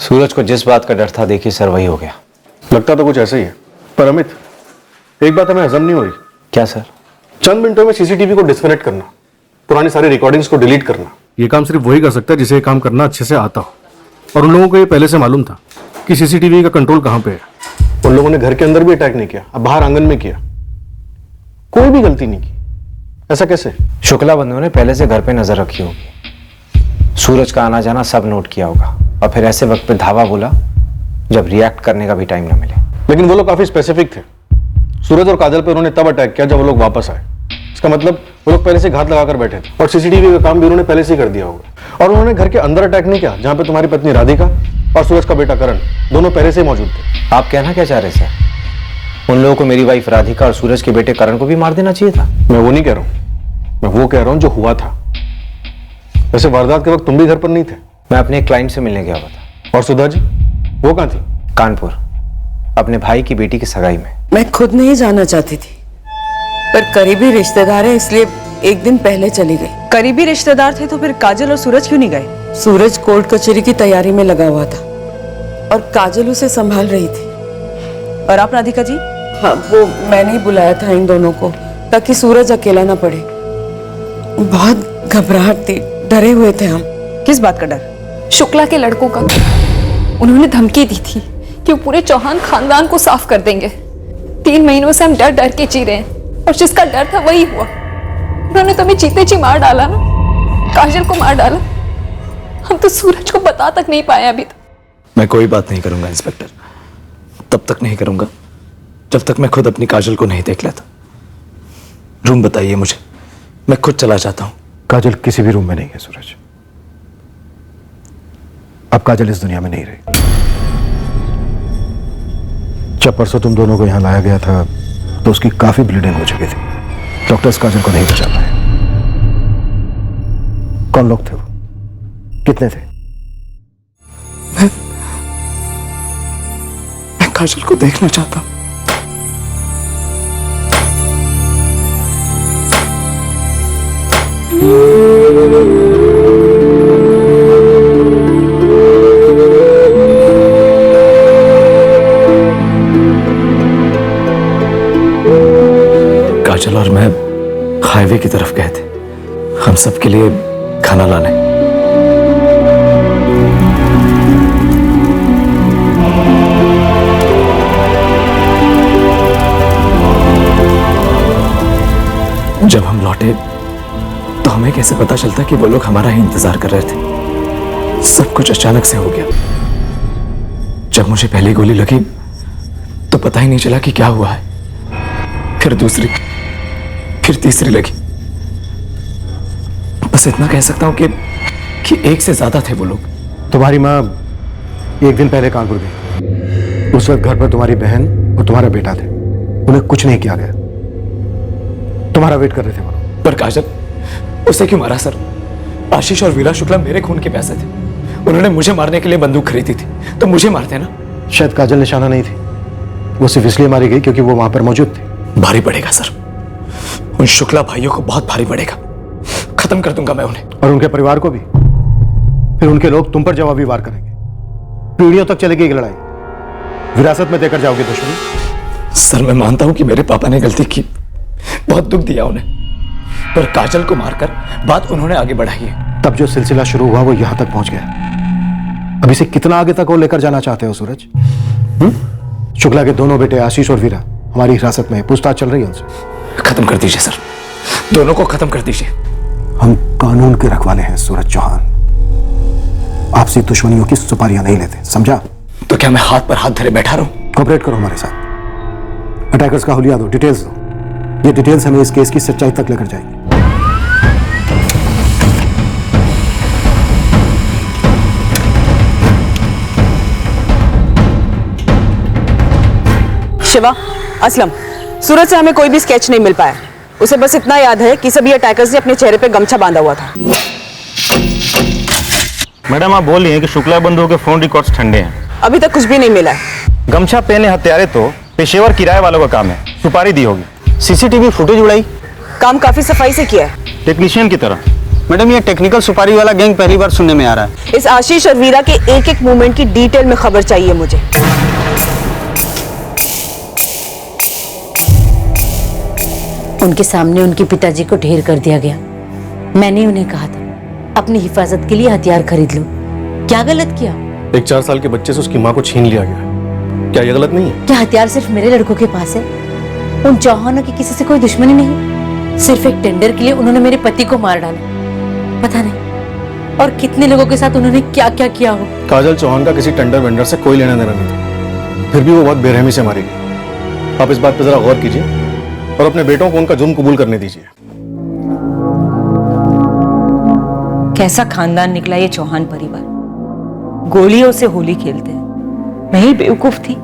सूरज को जिस बात का डर था, देखिए सर, वही हो गया। लगता तो कुछ ऐसा ही है। पर अमित, एक बात हमें हजम नहीं हो रही। क्या सर? चंद मिनटों में सीसीटीवी को डिस्कनेक्ट करना, पुरानी सारी रिकॉर्डिंग्स को डिलीट करना, ये काम सिर्फ वही कर सकता है जिसे ये काम करना अच्छे से आता हो। और उन लोगों को ये पहले से मालूम था कि सीसीटीवी का कंट्रोल कहां पे है। उन लोगों ने घर के अंदर भी अटैक नहीं किया, अब बाहर आंगन में किया। कोई भी गलती नहीं की। ऐसा कैसे? शुक्ला बंधुओं ने पहले से घर पे नजर रखी होगी, सूरज का आना जाना सब नोट किया होगा, और फिर ऐसे वक्त पे धावा बोला जब रिएक्ट करने का भी टाइम ना मिले। लेकिन वो लोग काफी स्पेसिफिक थे। सूरज और काजल पे उन्होंने तब अटैक किया जब वो लोग वापस आए। इसका मतलब वो लोग पहले से घात लगाकर बैठे थे, और सीसीटीवी का काम भी उन्होंने पहले से ही कर दिया होगा। और उन्होंने घर के अंदर अटैक नहीं किया जहां पे तुम्हारी पत्नी राधिका और सूरज का बेटा करण दोनों पहले से ही मौजूद थे। आप कहना क्या चाह रहे सर? उन लोगों को मेरी वाइफ राधिका और सूरज के बेटे करण को भी मार देना चाहिए था? मैं वो नहीं कह रहा हूं, मैं वो कह रहा हूं जो हुआ था। वैसे वारदात के वक्त तुम भी घर पर नहीं थे। मैं अपने एक क्लाइंट से मिलने गया हुआ था। और सुधा जी, वो कहां थी? कानपुर, अपने भाई की बेटी की सगाई में। मैं खुद नहीं जाना चाहती थी, पर करीबी रिश्तेदार है इसलिए एक दिन पहले चली गई। करीबी रिश्तेदार थे तो फिर काजल और सूरज क्यों नहीं गए? सूरज कोर्ट कचहरी की तैयारी में लगा हुआ था और काजल उसे संभाल रही थी। और आप राधिका जी? हाँ, वो मैंने ही बुलाया था इन दोनों को ताकि सूरज अकेला ना पड़े। बहुत घबराहट थी, डरे हुए थे हम। किस बात का डर? शुक्ला के लड़कों का। उन्होंने धमकी दी थी कि वो पूरे चौहान खानदान को साफ कर देंगे। 3 महीनों से हम डर डर के जी रहे हैं, और जिसका डर था वही हुआ। उन्होंने तो हमें जीते जी मार डाला ना, काजल को मार डाला। हम तो सूरज को बता तक नहीं पाए अभी तक। मैं कोई बात नहीं करूंगा इंस्पेक्टर, तब तक नहीं करूंगा जब तक मैं खुद अपनी काजल को नहीं देख लेता। रूम बताइए मुझे, मैं खुद चला जाता हूं। काजल किसी भी रूम में नहीं है सूरज। अब काजल इस दुनिया में नहीं रही। जब परसों तुम दोनों को यहां लाया गया था तो उसकी काफी ब्लीडिंग हो चुकी थी। डॉक्टर्स काजल को नहीं बचा पाए। कौन लोग थे वो? कितने थे? मैं काजल को देखना चाहता हूं। काजल और मैं हाईवे की तरफ गए थे, हम सबके लिए खाना लाने। जब हम लौटे तो हमें कैसे पता चलता कि वो लोग हमारा ही इंतजार कर रहे थे? सब कुछ अचानक से हो गया। जब मुझे पहली गोली लगी तो पता ही नहीं चला कि क्या हुआ है। फिर दूसरी, फिर तीसरी लगी। बस इतना कह सकता हूं कि एक से ज्यादा थे वो लोग। तुम्हारी माँ एक दिन पहले कानपुर गई। उस वक्त घर पर तुम्हारी बहन और तुम्हारा बेटा थे। उन्हें कुछ नहीं किया गया। तुम्हारा वेट कर रहे थे वो। पर काजल, उसे क्यों मारा सर? आशीष और वीरा शुक्ला मेरे खून के पैसे थे। उन्होंने मुझे मारने के लिए बंदूक खरीदी थी, तो मुझे मारते ना। शायद काजल निशाना नहीं थी, वो सिर्फ इसलिए मारी गई क्योंकि वो वहां पर मौजूद थे। भारी पड़ेगा सर, उन शुक्ला भाइयों को बहुत भारी पड़ेगा। खत्म कर दूंगा मैं उन्हें, और उनके परिवार को भी। फिर उनके लोग तुम पर जवाबी वार करेंगे। पीढ़ियों तक चलेगी ये लड़ाई। विरासत में देकर जाओगे दुश्मनी। सर मैं मानता हूं कि मेरे पापा ने गलती की, बहुत दुख दिया उन्हें, पर काजल को मारकर बात उन्होंने आगे बढ़ाई है। तब जो सिलसिला शुरू हुआ वो यहां तक पहुंच गया। अब इसे कितना आगे तक और लेकर जाना चाहते हो सूरज? शुक्ला के दोनों बेटे आशीष और वीरा हमारी हिरासत में है। पूछताछ चल रही है उनसे। खत्म कर दीजिए सर, दोनों को खत्म कर दीजिए। हम कानून के रखवाले हैं सूरज चौहान। आपसी दुश्मनियों की सुपारियां नहीं लेते, समझा? तो क्या मैं हाथ पर हाथ धरे बैठा रहूं? कोऑपरेट करो हमारे साथ। अटैकर्स का हुलिया दो, डिटेल्स दो। ये डिटेल्स हमें इस केस की सच्चाई तक लेकर जाएंगे। शिवा, असलम, सूरज से हमें कोई भी स्केच नहीं मिल पाया। उसे बस इतना याद है कि सभी अटैकर्स ने अपने चेहरे पे गमछा बांधा हुआ था। मैडम आप बोल रही हैं कि शुक्ला बंधुओं के फोन रिकॉर्ड्स ठंडे हैं। अभी तक कुछ भी नहीं मिला है। गमछा पहने हत्यारे तो पेशेवर किराए वालों का काम है, सुपारी दी होगी। सीसीटीवी फुटेज उड़ाई, काम काफी सफाई से किया है, टेक्नीशियन की तरह। मैडम ये टेक्निकल सुपारी वाला गैंग पहली बार सुनने में आ रहा है। इस आशीष और वीरा के एक एक मूवमेंट की डिटेल में खबर चाहिए मुझे। उनके सामने उनके पिताजी को ढेर कर दिया गया। मैंने उन्हें कहा था अपनी हिफाजत के लिए हथियार खरीद लो। क्या गलत किया? एक 4 साल के बच्चे से उसकी माँ को छीन लिया गया। क्या ये गलत नहीं है? क्या हथियार सिर्फ मेरे लड़कों के पास है? उन चौहानों की किसी से कोई दुश्मनी नहीं। सिर्फ एक टेंडर के लिए उन्होंने मेरे पति को मार डाला। पता नहीं और कितने लोगों के साथ उन्होंने क्या क्या किया हो। काजल चौहान का किसी टेंडर वेंडर से कोई लेना देना नहीं था, फिर भी वो बहुत बेरहमी से मारी गई। आप इस बात पर जरा गौर कीजिए और अपने बेटों को उनका जुर्म कबूल करने दीजिए। कैसा खानदान निकला ये चौहान परिवार। गोलियों से होली खेलते हैं। मैं ही बेवकूफ थी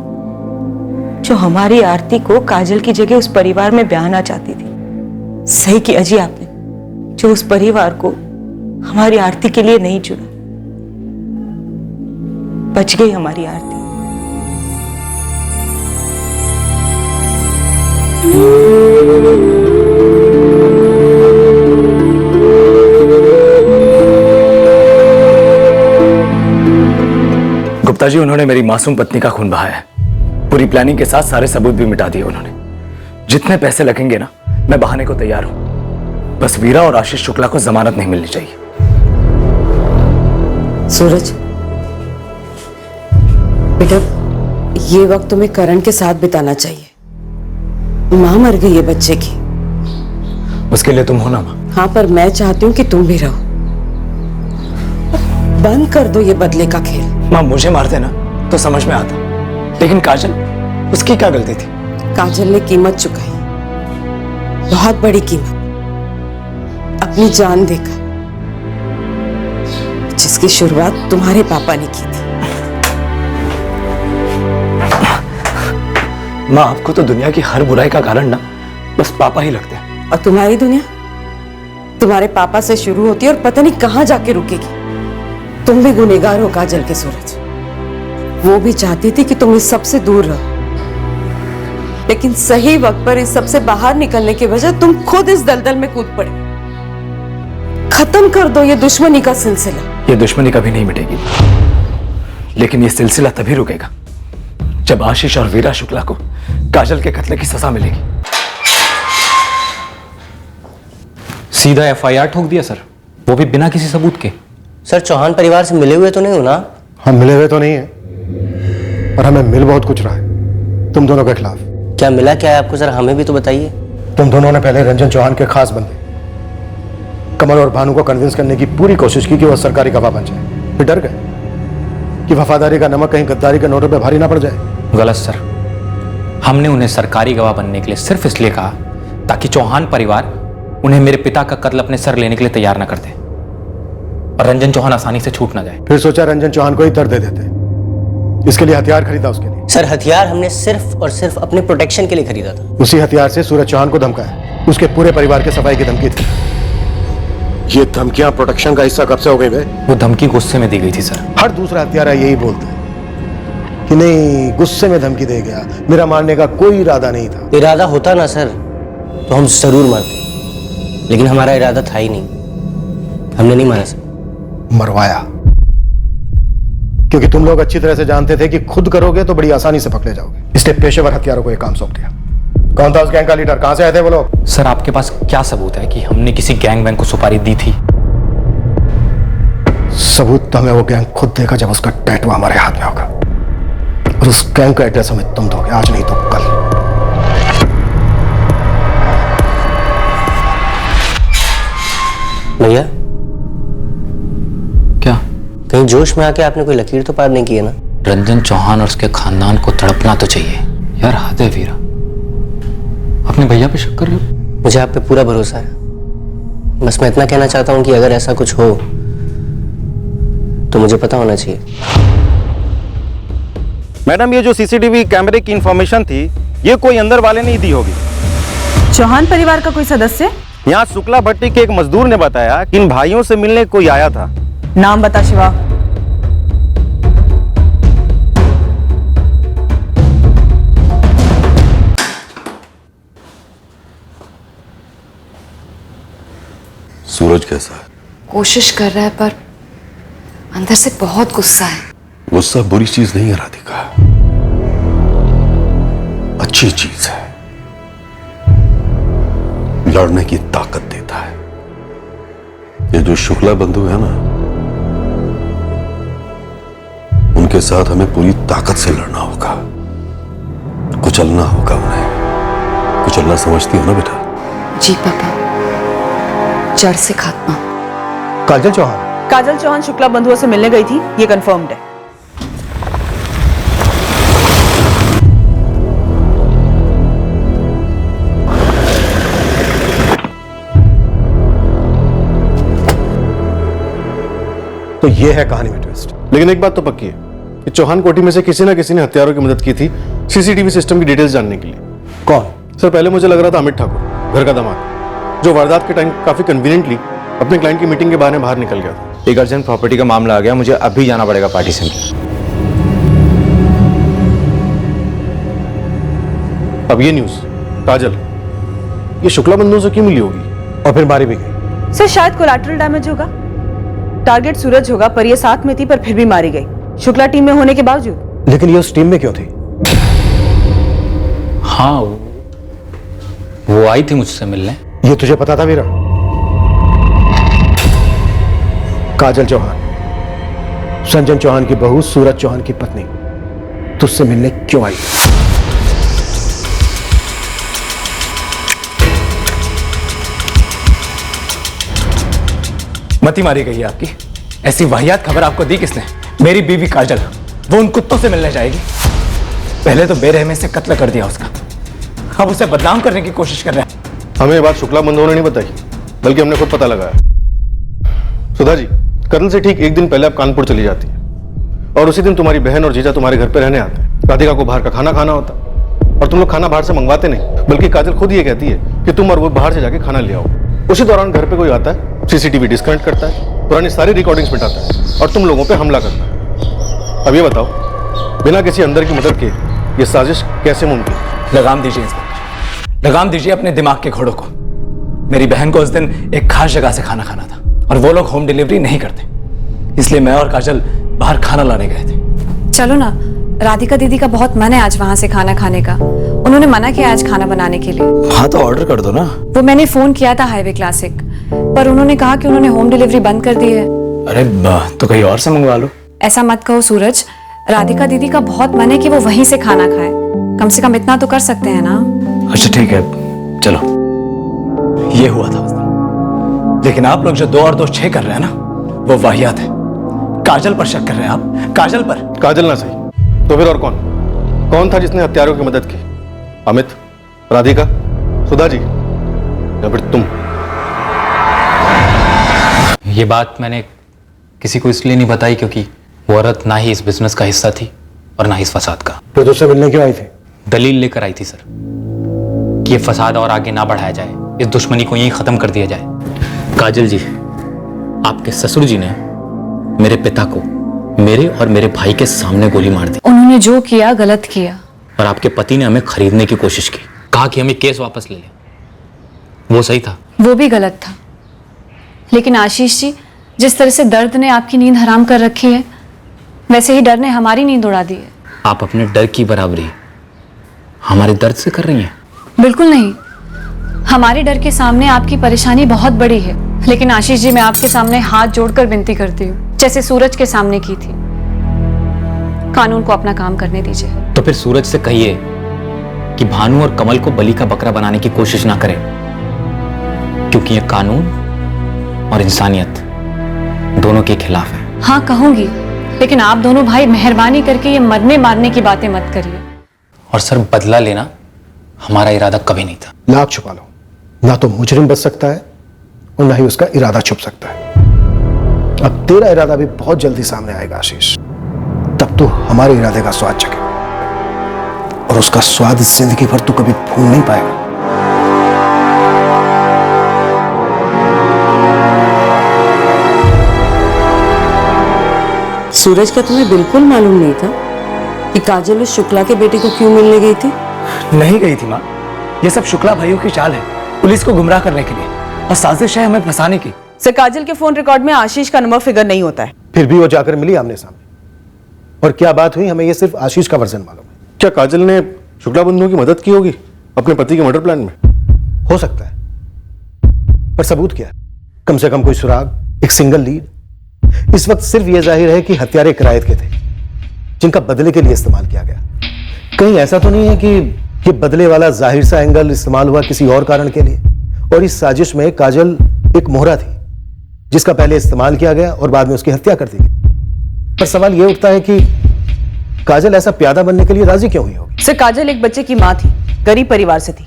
जो हमारी आरती को काजल की जगह उस परिवार में ब्याहना चाहती थी। सही किया जी आपने, जो उस परिवार को हमारी आरती के लिए नहीं चुना। बच गई हमारी आरती। गुप्ता जी, उन्होंने मेरी मासूम पत्नी का खून बहाया है। पूरी प्लानिंग के साथ सारे सबूत भी मिटा दिए उन्होंने। जितने पैसे लगेंगे ना, मैं बहाने को तैयार हूं। बस वीरा और आशीष शुक्ला को जमानत नहीं मिलनी चाहिए। सूरज बेटा, ये वक्त तुम्हें करण के साथ बिताना चाहिए। माँ मर गई है बच्चे की। उसके लिए तुम हो ना माँ? हाँ, पर मैं चाहती हूँ कि तुम भी रहो। बंद कर दो ये बदले का खेल। माँ मुझे मार देना तो समझ में आता, लेकिन काजल, उसकी क्या गलती थी? काजल ने कीमत चुकाई, बहुत बड़ी कीमत, अपनी जान देकर, जिसकी शुरुआत तुम्हारे पापा ने की थी। माँ, आपको तो दुनिया की हर बुराई का कारण ना बस पापा ही लगते हैं। और तुम्हारी दुनिया तुम्हारे पापा से शुरू होती है और पता नहीं कहां जाके रुकेगी। तुम भी गुनहगार हो काजल के सूरज। वो भी चाहती थी कि तुम इस सब से दूर रहो, लेकिन सही वक्त पर इस सब से बाहर निकलने के बजाय तुम खुद इस दलदल में कूद पड़े। खत्म कर दो ये दुश्मनी का सिलसिला। ये दुश्मनी कभी नहीं मिटेगी, लेकिन ये सिलसिला तभी रुकेगा जब आशीष और वीरा शुक्ला को काजल के कत्ले की सजा मिलेगी। सीधा एफआईआर ठोक दिया सर, वो भी बिना किसी सबूत के। सर चौहान परिवार से मिले हुए तो नहीं हो ना? हम मिले हुए तो नहीं है, पर हमें मिल बहुत कुछ रहा है तुम दोनों के खिलाफ। क्या मिला क्या है आपको, सर हमें भी तो बताइए। तुम दोनों ने पहले रंजन चौहान के खास बंदे कमल और भानु को कन्विंस करने की पूरी कोशिश की कि वह सरकारी गवाह बन जाए। फिर डर गए कि वफादारी का नमक कहीं गद्दारी के नोटों पे भारी ना पड़ जाए। गलत सर, हमने उन्हें सरकारी गवाह बनने के लिए सिर्फ इसलिए कहा ताकि चौहान परिवार उन्हें मेरे पिता का कत्ल अपने सर लेने के लिए तैयार ना कर दे और रंजन चौहान आसानी से छूट ना जाए। फिर सोचा रंजन चौहान को ही दर्द दे देते, इसके लिए हथियार खरीदा उसके लिए। सर हथियार हमने सिर्फ और सिर्फ अपने प्रोटेक्शन के लिए खरीदा था। उसी हथियार से सूरज चौहान को धमकाया, उसके पूरे परिवार के सफाई की धमकी थी। ये धमकियां प्रोटेक्शन का हिस्सा कब से हो गई बे? वो धमकी गुस्से में दी गई थी सर। हर दूसरा हत्यारा यही बोलता है कि नहीं, गुस्से में धमकी दे गया, मेरा मारने का कोई इरादा नहीं था। इरादा होता ना सर तो हम जरूर मारते, लेकिन हमारा इरादा था ही नहीं, हमने नहीं मारा सर। मरवाया, क्योंकि तुम लोग अच्छी तरह से जानते थे कि खुद करोगे तो बड़ी आसानी से पकड़े जाओगे, इसलिए पेशेवर हथियारों को यह काम सौंप दिया। कौन था उस गैंग का लीडर? कहां से आए थे वो लोग? सर आपके पास क्या सबूत है कि हमने किसी गैंग वैंग को सुपारी दी थी? सबूत तो हमें वो गैंग खुद देगा जब उसका टैटू हमारे हाथ में होगा, और उस गैंग का एड्रेस हमें तुम दोगे, आज नहीं तो कल। भैया क्या? कहीं जोश में आके आपने कोई लकीर तो पार नहीं की है ना? रंजन चौहान और उसके खानदान को तड़पना तो चाहिए यार। हद है वीरा, अपने भैया पे शक कर रहे हो? मुझे आप पे पूरा भरोसा है, बस मैं इतना कहना चाहता हूं कि अगर ऐसा कुछ हो तो मुझे पता होना चाहिए। मैडम ये जो सीसीटीवी कैमरे की इंफॉर्मेशन थी ये कोई अंदर वाले ने ही दी होगी। चौहान परिवार का कोई सदस्य? यहाँ शुक्ला भट्टी के एक मजदूर ने बताया कि इन भाइयों से मिलने कोई आया था। नाम बता शिवा। सूरज कैसा है? कोशिश कर रहा है पर अंदर से बहुत गुस्सा है। गुस्सा बुरी चीज नहीं है राधिका, अच्छी चीज है, लड़ने की ताकत देता है। ये जो शुक्ला बंधु है ना, उनके साथ हमें पूरी ताकत से लड़ना होगा, कुचलना होगा उन्हें। कुचलना समझती हो ना बेटा? जी पापा, जड़ से खात्मा। काजल चौहान? काजल चौहान शुक्ला बंधुओं से मिलने गई थी, ये कंफर्म्ड है। तो ये है कहानी में ट्विस्ट। लेकिन एक बात तो पक्की है कि चौहान कोठी में से किसी ना किसी ने हत्यारों की मदद की थी सीसीटीवी सिस्टम की डिटेल्स जानने के लिए। कौन? सर पहले मुझे लग रहा था अमित ठाकुर, घर का दामाद, जो वारदात के टाइम काफी कन्वीनियंटली अपने क्लाइंट की मीटिंग के बहाने बाहर निकल गया था। एक अर्जेंट प्रॉपर्टी का मामला आ गया, मुझे अभी जाना पड़ेगा पार्टी सेंटर। अब ये न्यूज, काजल ये शुक्ला बंधुओं से क्यों मिली होगी और फिर मारी भी गई? सर शायद कोलैटरल डैमेज होगा। टारगेट सूरज होगा पर ये साथ में थी, पर फिर भी मारी गई शुक्ला टीम में होने के बावजूद। लेकिन ये उस टीम में क्यों थी? हाँ वो आई थी मुझसे मिलने। ये तुझे पता था वीरा? काजल चौहान, संजन चौहान की बहू, सूरज चौहान की पत्नी, तुझसे मिलने क्यों आई? मती मारी गई है आपकी। ऐसी वाहियात खबर आपको दी किसने? मेरी बीवी काजल, वो उन कुत्तों से मिलने जाएगी। पहले तो बेरहमी से कत्ल कर दिया उसका, अब उसे बदनाम करने की कोशिश कर रहे हैं। हमें ये बात शुक्ला बंधुओं ने नहीं बताई, बल्कि हमने खुद पता लगाया। सुधा जी, कत्ल से ठीक एक दिन पहले आप कानपुर चली जाती है और उसी दिन तुम्हारी बहन और जीजा तुम्हारे घर पे रहने आते हैं। राधिका को बाहर का खाना खाना होता और तुम लोग खाना बाहर से मंगवाते नहीं, बल्कि काजल खुद ये कहती है कि तुम और वो बाहर से जाके खाना ले आओ। उसी दौरान घर पे कोई आता है, सीसीटीवी डिस्कनेक्ट करता है, पुरानी सारी रिकॉर्डिंग्स मिटाता है और तुम लोगों पे हमला करता है। अब ये बताओ, बिना किसी अंदर की मदद के ये साजिश कैसे मुमकिन? लगाम दीजिए इंस्पेक्टर, लगाम दीजिए अपने दिमाग के घोड़ों को। मेरी बहन को उस दिन एक खास जगह से खाना खाना था और वो लोग होम डिलीवरी नहीं करते, इसलिए मैं और काजल बाहर खाना लाने गए थे। चलो ना, राधिका दीदी का बहुत मन है आज वहां से खाना खाने का। उन्होंने मना किया आज खाना बनाने के लिए। हाँ तो ऑर्डर कर दो ना। वो मैंने फोन किया था हाईवे क्लासिक, पर उन्होंने कहा कि उन्होंने होम डिलीवरी बंद कर दी है। अरे तो कहीं और से मंगवा लो। ऐसा मत कहो सूरज, राधिका दीदी का बहुत मन है कि वो वहीं से खाना खाए। कम से कम इतना तो कर सकते हैं ना। अच्छा ठीक है, चलो। ये हुआ था उस दिन, लेकिन आप लोग जो 2 और 2 6 कर रहे हैं ना, वो वाहियात है। काजल पर शक कर रहे हैं आप? काजल पर? काजल ना सही तो फिर और कौन था जिसने हत्यारों की मदद की? अमित, राधिका, सुधा जी या फिर तुम? ये बात मैंने किसी को इसलिए नहीं बताई क्योंकि वो औरत ना ही इस बिजनेस का हिस्सा थी और ना ही इस फसाद का। तो तुझसे मिलने क्यों आई थी? दलील लेकर आई थी सर कि ये फसाद और आगे ना बढ़ाया जाए, इस दुश्मनी को यहीं खत्म कर दिया जाए। काजल जी, आपके ससुर जी ने मेरे पिता को मेरे और मेरे भाई के सामने गोली मार दी। उन्होंने जो किया गलत किया। और आपके पति ने हमें खरीदने की कोशिश की, कहा कि हमें केस वापस ले लें। वो सही था? वो भी गलत था। लेकिन आशीष जी, जिस तरह से दर्द ने आपकी नींद हराम कर रखी है, वैसे ही डर ने हमारी नींद उड़ा दी है। आप अपने डर की बराबरी हमारे दर्द से कर रही हैं? बिल्कुल नहीं। हमारे डर के सामने आपकी परेशानी बहुत बड़ी है। लेकिन आशीष जी, मैं आपके सामने हाथ जोड़कर विनती करती हूँ, जैसे सूरज के सामने की थी। कानून को अपना काम करने दीजिए। तो फिर सूरज से कहिए कि भानु और कमल को बलि का बकरा बनाने की कोशिश ना करें, क्योंकि ये कानून और इंसानियत दोनों के खिलाफ है। हाँ कहूंगी, लेकिन आप दोनों भाई मेहरबानी करके ये मरने मारने की बातें मत करिए। और सर, बदला लेना हमारा इरादा कभी नहीं था। नाक छुपा लो, ना तो मुजरिम बच सकता है और ना ही उसका इरादा छुप सकता है। अब तेरा इरादा भी बहुत जल्दी सामने आएगा आशीष, तब तो हमारे इरादे का स्वाद चखेगा और उसका स्वाद इस जिंदगी भर तू कभी भूल नहीं पाएगा। सूरज, का तुम्हें बिल्कुल मालूम नहीं था कि काजल उस शुक्ला के बेटे को क्यों मिलने गई थी? नहीं गई थी माँ। ये सब शुक्ला भाइयों की चाल है, पुलिस को गुमराह करने के लिए, और साजिश है हमें फंसाने की। सर, काजल के फोन रिकॉर्ड में आशीष का नंबर फिगर नहीं होता है। फिर भी वो जाकर मिली आमने सामने, और क्या बात हुई हमें ये सिर्फ आशीष का वर्जन मालूम है। क्या काजल ने शुक्ला बंधुओं की मदद की होगी अपने पति के मर्डर प्लान में? हो सकता है, पर सबूत क्या है? कम से कम कोई सुराग, एक सिंगल लीड। इस वक्त सिर्फ यह जाहिर है कि हत्यारे किरायत के थे, जिनका बदले के लिए इस्तेमाल किया गया। कहीं ऐसा तो नहीं है कि ये बदले वाला जाहिर सा एंगल इस्तेमाल हुआ किसी और कारण के लिए, और इस साजिश में काजल एक मोहरा थी जिसका पहले इस्तेमाल किया गया और बाद में उसकी हत्या कर दी गई। पर सवाल यह उठता है कि काजल ऐसा प्यादा बनने के लिए राजी क्यों हुई होगी? सर, काजल एक बच्चे की माँ थी, गरीब परिवार से थी।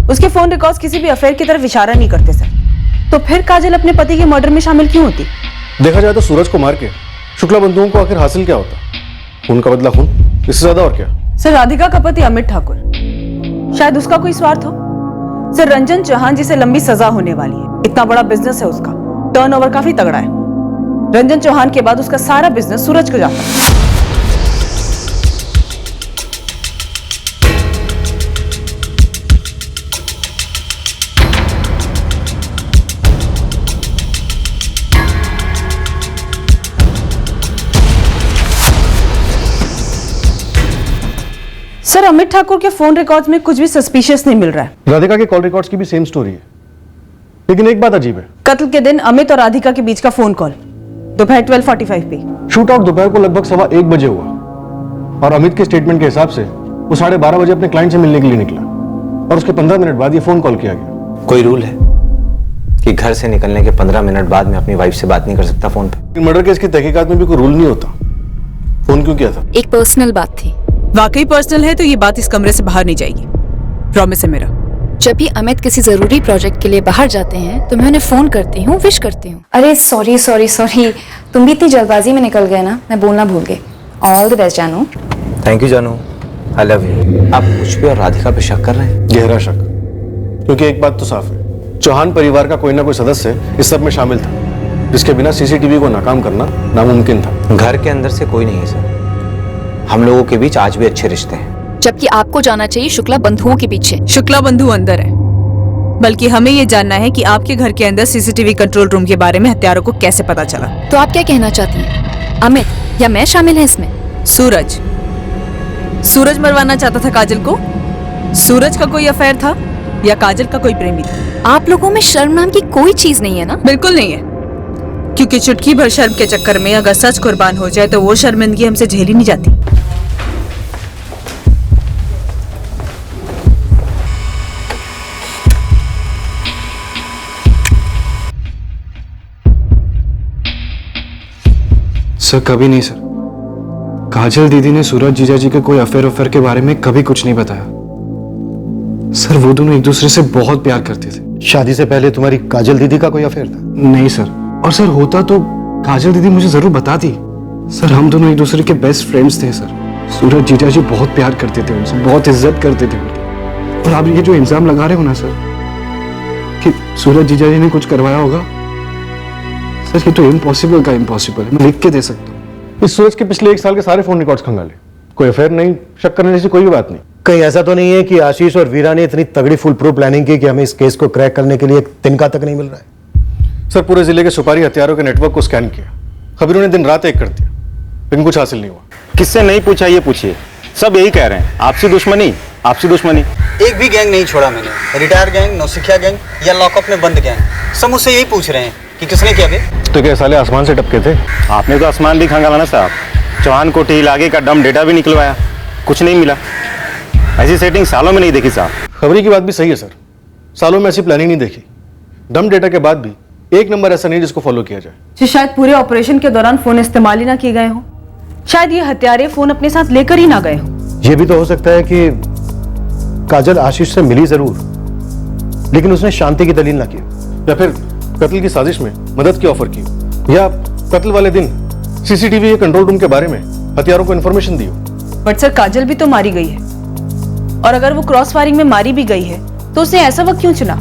उसके फोन रिकॉर्ड्स किसी भी अफेयर की तरफ इशारा नहीं करते सर। तो फिर काजल अपने पति के मर्डर में शामिल क्यों होती? देखा जाए तो सूरज को मार के शुक्ला बंधुओं को आखिर हासिल क्या होता? खून का बदला खून, इससे ज्यादा और क्या? सर, राधिका का पति अमित ठाकुर, शायद उसका कोई स्वार्थ हो। सर, रंजन चौहान जिसे लंबी सजा होने वाली है, इतना बड़ा बिजनेस है उसका, टर्नओवर काफी तगड़ा है। रंजन चौहान के बाद उसका सारा बिजनेस सूरज को जाता है। सर, अमित ठाकुर के फोन रिकॉर्ड्स में कुछ भी सस्पिशियस नहीं मिल रहा है। राधिका के कॉल रिकॉर्ड्स की भी सेम स्टोरी है, लेकिन एक बात अजीब है। कत्ल के दिन अमित और राधिका के बीच का फोन कॉल दोपहर 12:45 पे। शूट आउट दोपहर को लगभग 1:15 बजे हुआ, और अमित के स्टेटमेंट के हिसाब से वो 12:30 बजे अपने क्लाइंट से मिलने के लिए निकला, और उसके 15 मिनट बाद ये फोन कॉल किया गया। कोई रूल है कि घर से निकलने के 15 मिनट बाद मैं अपनी वाइफ से बात नहीं कर सकता फोन पे? मर्डर केस की तहकीकात में भी कोई रूल नहीं होता। फोन क्यों किया था? एक पर्सनल बात थी। वाकई पर्सनल है तो ये बात इस कमरे से बाहर नहीं जाएगी, प्रॉमिस है मेरा। जब भी अमित किसी जरूरी प्रोजेक्ट के लिए बाहर जाते हैं तो मैं उन्हें फोन करती हूँ, विश करती हूँ। अरे सॉरी सॉरी सॉरी, तुम भी इतनी जल्दबाजी में निकल गए ना, मैं बोलना भूल गई। ऑल द बेस्ट जानू। थैंक यू जानू, आई लव यू। आप मुझ पे और राधिका पे शक कर रहे हैं? गहरा शक, क्योंकि एक बात तो साफ है, चौहान परिवार का कोई ना कोई सदस्य इस सब में शामिल था, जिसके बिना सीसीटीवी को नाकाम करना नामुमकिन था। घर के अंदर से कोई नहीं है सर, हम लोगों के बीच आज भी अच्छे रिश्ते हैं। जबकि आपको जाना चाहिए शुक्ला बंधुओं के पीछे। शुक्ला बंधु अंदर है, बल्कि हमें ये जानना है कि आपके घर के अंदर सीसीटीवी कंट्रोल रूम के बारे में हत्यारों को कैसे पता चला। तो आप क्या कहना चाहती हैं? अमित या मैं शामिल है इसमें? सूरज मरवाना चाहता था काजल को? सूरज का कोई अफेयर था या काजल का कोई प्रेमी था? आप लोगों में शर्म नाम की कोई चीज नहीं है ना? बिल्कुल नहीं है, क्योंकि चुटकी भर शर्म के चक्कर में अगर सच कुर्बान हो जाए तो वो शर्मिंदगी हमसे झेली नहीं जाती। सर कभी नहीं सर। काजल दीदी ने सूरज जीजा जी के कोई अफेयर के बारे में कभी कुछ नहीं बताया। सर वो दोनों एक दूसरे से बहुत प्यार करते थे। शादी से पहले तुम्हारी काजल दीदी का कोई अफेयर था? नहीं सर, और सर होता तो काजल दीदी मुझे जरूर बताती। सर हम दोनों एक दूसरे के बेस्ट फ्रेंड्स थे सर। सूरज जीजा जी बहुत प्यार करते थे उनसे, बहुत इज्जत करते थे उनकी। और आप ये जो इल्जाम लगा रहे हो ना सर कि सूरज जीजा जी ने कुछ करवाया होगा, सर ये तो इम्पॉसिबल का इम्पॉसिबल है। मैं लिख के दे सकता हूँ। इस सूरज के पिछले 1 साल के सारे फोन रिकॉर्ड्स खंगाले, कोई अफेयर नहीं, शक करने जैसी कोई भी बात नहीं। कहीं ऐसा तो नहीं है कि आशीष और वीरा ने इतनी तगड़ी फुल प्रूफ प्लानिंग की कि हमें इस केस को क्रैक करने के लिए एक तिनका तक नहीं मिल रहा है? सर पूरे जिले के सुपारी हथियारों के नेटवर्क को स्कैन किया, खबरों ने दिन रात एक कर दिया, लेकिन कुछ हासिल नहीं हुआ। किससे नहीं पूछा ये पूछिए, सब यही कह रहे हैं आपसी दुश्मनी, आपसी दुश्मनी। एक भी गैंग नहीं छोड़ा मैंने, रिटायर गैंग, नौसिखिया गैंग या लॉकअप में बंद गैंग, सब मुझसे यही पूछ रहे हैं कि किसने किया बे। तो क्या साले आसमान से टपके थे? आपने तो आसमान भी खंगाला ना साहब। चौहान कोठी इलाके का डम डेटा भी निकलवाया, कुछ नहीं मिला। ऐसी सेटिंग सालों में नहीं देखी साहब। खबरी की बात भी सही है सर, सालों में ऐसी प्लानिंग नहीं देखी। डम डेटा के बाद भी एक नंबर ऐसा नहीं जिसको फॉलो किया जाए। जो शायद पूरे ऑपरेशन के दौरान फोन इस्तेमाल ही ना किए गए हो। शायद ये हत्यारे फोन अपने साथ लेकर ही ना गए हो। ये भी तो हो सकता है कि काजल आशीष से मिली जरूर, लेकिन उसने शांति की दलील ना की, या फिर कत्ल की साजिश में मदद की ऑफर की, या कत्ल वाले दिन सीसीटीवी या कंट्रोल रूम के बारे में हथियारों को इन्फॉर्मेशन दी हो। बट सर काजल भी तो मारी गई है, और अगर वो क्रॉस फायरिंग में मारी भी गई है तो उसने ऐसा वक्त क्यों चुना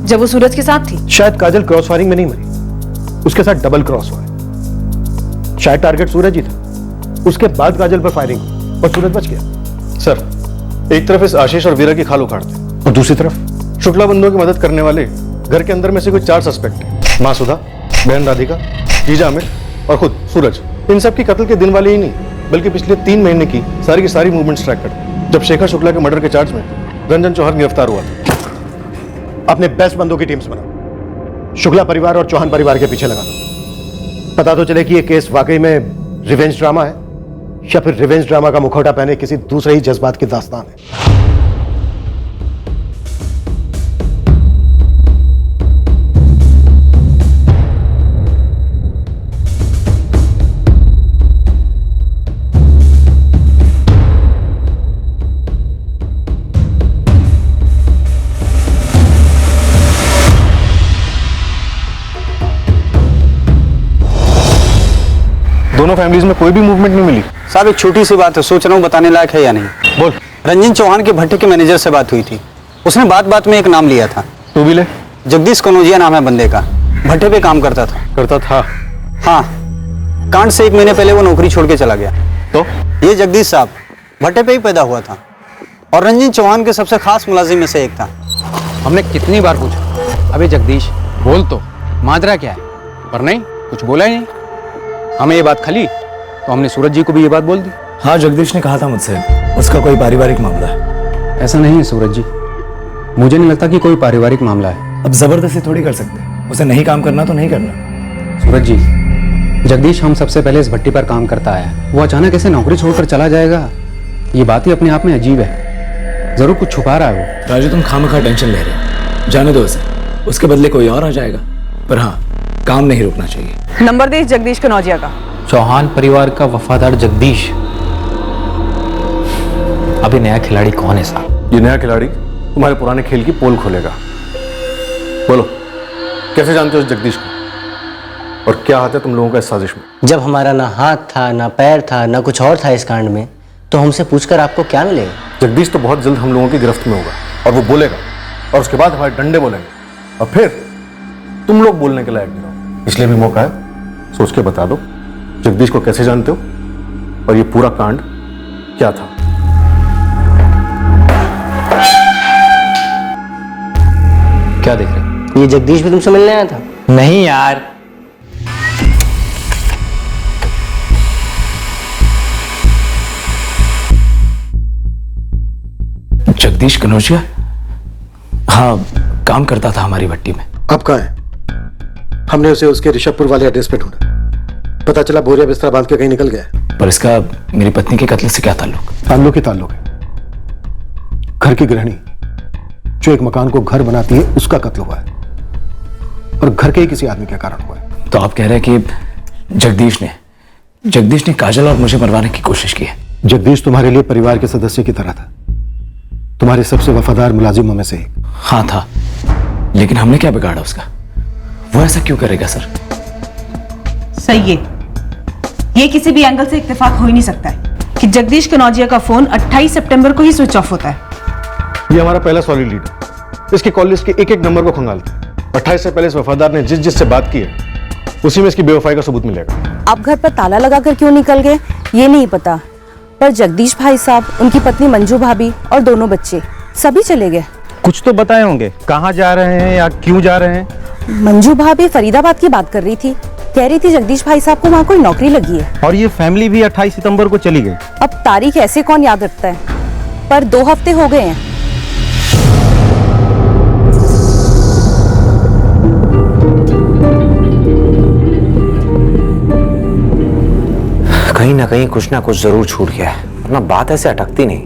जब वो सूरज के साथ थी? शायद काजल क्रॉस फायरिंग में नहीं मरी, उसके साथ डबल क्रॉस हुआ है। शायद टारगेट सूरज ही था, उसके बाद काजल पर फायरिंग और सूरज बच गया। सर एक तरफ इस आशीष और वीरा की खाल उखाड़ते और दूसरी तरफ शुक्ला बंधुओं की मदद करने वाले घर के अंदर में से कुछ 4 सस्पेक्ट हैं। माँ सुधा, बहन राधिका, जीजा अमित और खुद सूरज। इन सब की कत्ल के दिन वाले ही नहीं, बल्कि पिछले 3 महीने की सारी मूवमेंट्स ट्रैक करते, जब शेखर शुक्ला के मर्डर के चार्ज में रंजन चौहान गिरफ्तार हुआ था। अपने बेस्ट बंदों की टीम्स बनाओ, शुक्ला परिवार और चौहान परिवार के पीछे लगा दो। पता तो चले कि ये केस वाकई में रिवेंज ड्रामा है या फिर रिवेंज ड्रामा का मुखौटा पहने किसी दूसरे ही जज्बात की दास्तान है। दोनों फैमिलीज में कोई भी मूवमेंट नहीं मिली। साहब एक छोटी सी बात है, सोच रहा हूँ बताने लायक है या नहीं। बोल। रंजन चौहान के भट्टे के मैनेजर से बात हुई थी, उसने बात में एक नाम लिया था। तू भी ले। जगदीश कनौजिया नाम है बंदे का, भट्टे पे काम करता था। हाँ, कांड से 1 महीने पहले वो नौकरी छोड़ के चला गया। तो ये जगदीश साहब भट्टे पे ही पैदा हुआ था और रंजन चौहान के सबसे खास मुलाजिम में से एक था। हमने कितनी बार पूछा, अबे जगदीश बोल तो, माजरा क्या है, पर नहीं, कुछ बोला ही नहीं। हमें ये बात खली तो हमने सूरज जी को भी ये बात बोल दी। हाँ जगदीश ने कहा था मुझसे उसका कोई पारिवारिक मामला है। ऐसा नहीं है सूरज जी, मुझे नहीं लगता कि कोई पारिवारिक मामला है। अब जबरदस्ती थोड़ी कर सकते, उसे नहीं काम करना तो नहीं करना। सूरज जी, जगदीश हम सबसे पहले इस भट्टी पर काम करता है, वो अचानक ऐसे नौकरी छोड़कर चला जाएगा, ये बात ही अपने आप में अजीब है। जरूर कुछ छुपा रहा है वो। राजू तुम खामखा टेंशन ले रहे हो, जाने दो उसे, उसके बदले कोई और आ जाएगा। पर हाँ, काम नहीं रुकना चाहिए। नंबर दे जगदीश कनौजिया का। चौहान परिवार का वफादार जगदीश। अभी नया खिलाड़ी कौन है साहब? ये नया खिलाड़ी तुम्हारे पुराने खेल की पोल खोलेगा। बोलो, कैसे जानते हो जगदीश को और क्या हाथ है तुम लोगों का इस साजिश में? जब हमारा ना हाथ था, ना पैर था, ना कुछ और था इस कांड में, तो हमसे पूछकर आपको क्या मिलेगा? जगदीश तो बहुत जल्द हम लोगों की गिरफ्त में होगा और वो बोलेगा, और उसके बाद हमारे डंडे बोलेंगे, और फिर तुम लोग बोलने के लायक नहीं रहो। इसलिए भी मौका है, सोच के बता दो जगदीश को कैसे जानते हो और ये पूरा कांड क्या था। क्या देख रहे? ये जगदीश भी तुमसे मिलने आया था? नहीं यार, जगदीश कनौजिया? हाँ, काम करता था हमारी भट्टी में। अब कहाँ है? हमने उसे उसके ऋषभपुर वाले एड्रेस पे ढूंढा, पता चला बोरिया बिस्तरा बांध के कहीं निकल गया। पर इसका मेरी पत्नी के कत्ल से क्या ताल्लुक? ताल्लुक ही ताल्लुक है। घर की गृहिणी जो एक मकान को घर बनाती है, उसका कत्ल हुआ है, और घर के ही किसी आदमी के कारण हुआ है। तो आप कह रहे हैं कि जगदीश ने जगदीश ने काजल और मुझे मरवाने की कोशिश की है। जगदीश तुम्हारे लिए परिवार के सदस्य की तरह था, तुम्हारे सबसे वफादार मुलाजिमों में से एक। हाँ था, लेकिन हमने क्या बिगाड़ा उसका? वो ऐसा क्यों करेगा सर? सही है, ये किसी भी एंगल से इत्तेफाक हो ही नहीं सकता है कि जगदीश कनौजिया का फोन 28 सितंबर को ही स्विच ऑफ होता है। ये हमारा पहला सॉलिड लीड है। इसकी कॉल लिस्ट के एक एक नंबर को खंगालते हैं। 28 से पहले इस वफादार ने जिस जिस से बात की है उसी में इसकी बेवफाई का सबूत मिलेगा। आप घर पर ताला लगाकर क्यों निकल गए ये नहीं पता, पर जगदीश भाई साहब, उनकी पत्नी मंजू भाभी और दोनों बच्चे सभी चले गए। कुछ तो बताए होंगे, कहाँ जा रहे हैं या क्यों जा रहे हैं? मंजू भाभी फरीदाबाद की बात कर रही थी, कह रही थी जगदीश भाई साहब को वहाँ कोई नौकरी लगी है। और ये फैमिली भी 28 सितंबर को चली गई। अब तारीख ऐसे कौन याद रखता है, पर 2 हफ्ते हो गए हैं। कहीं ना कहीं कुछ ना कुछ जरूर छूट गया है, वरना बात ऐसे अटकती नहीं।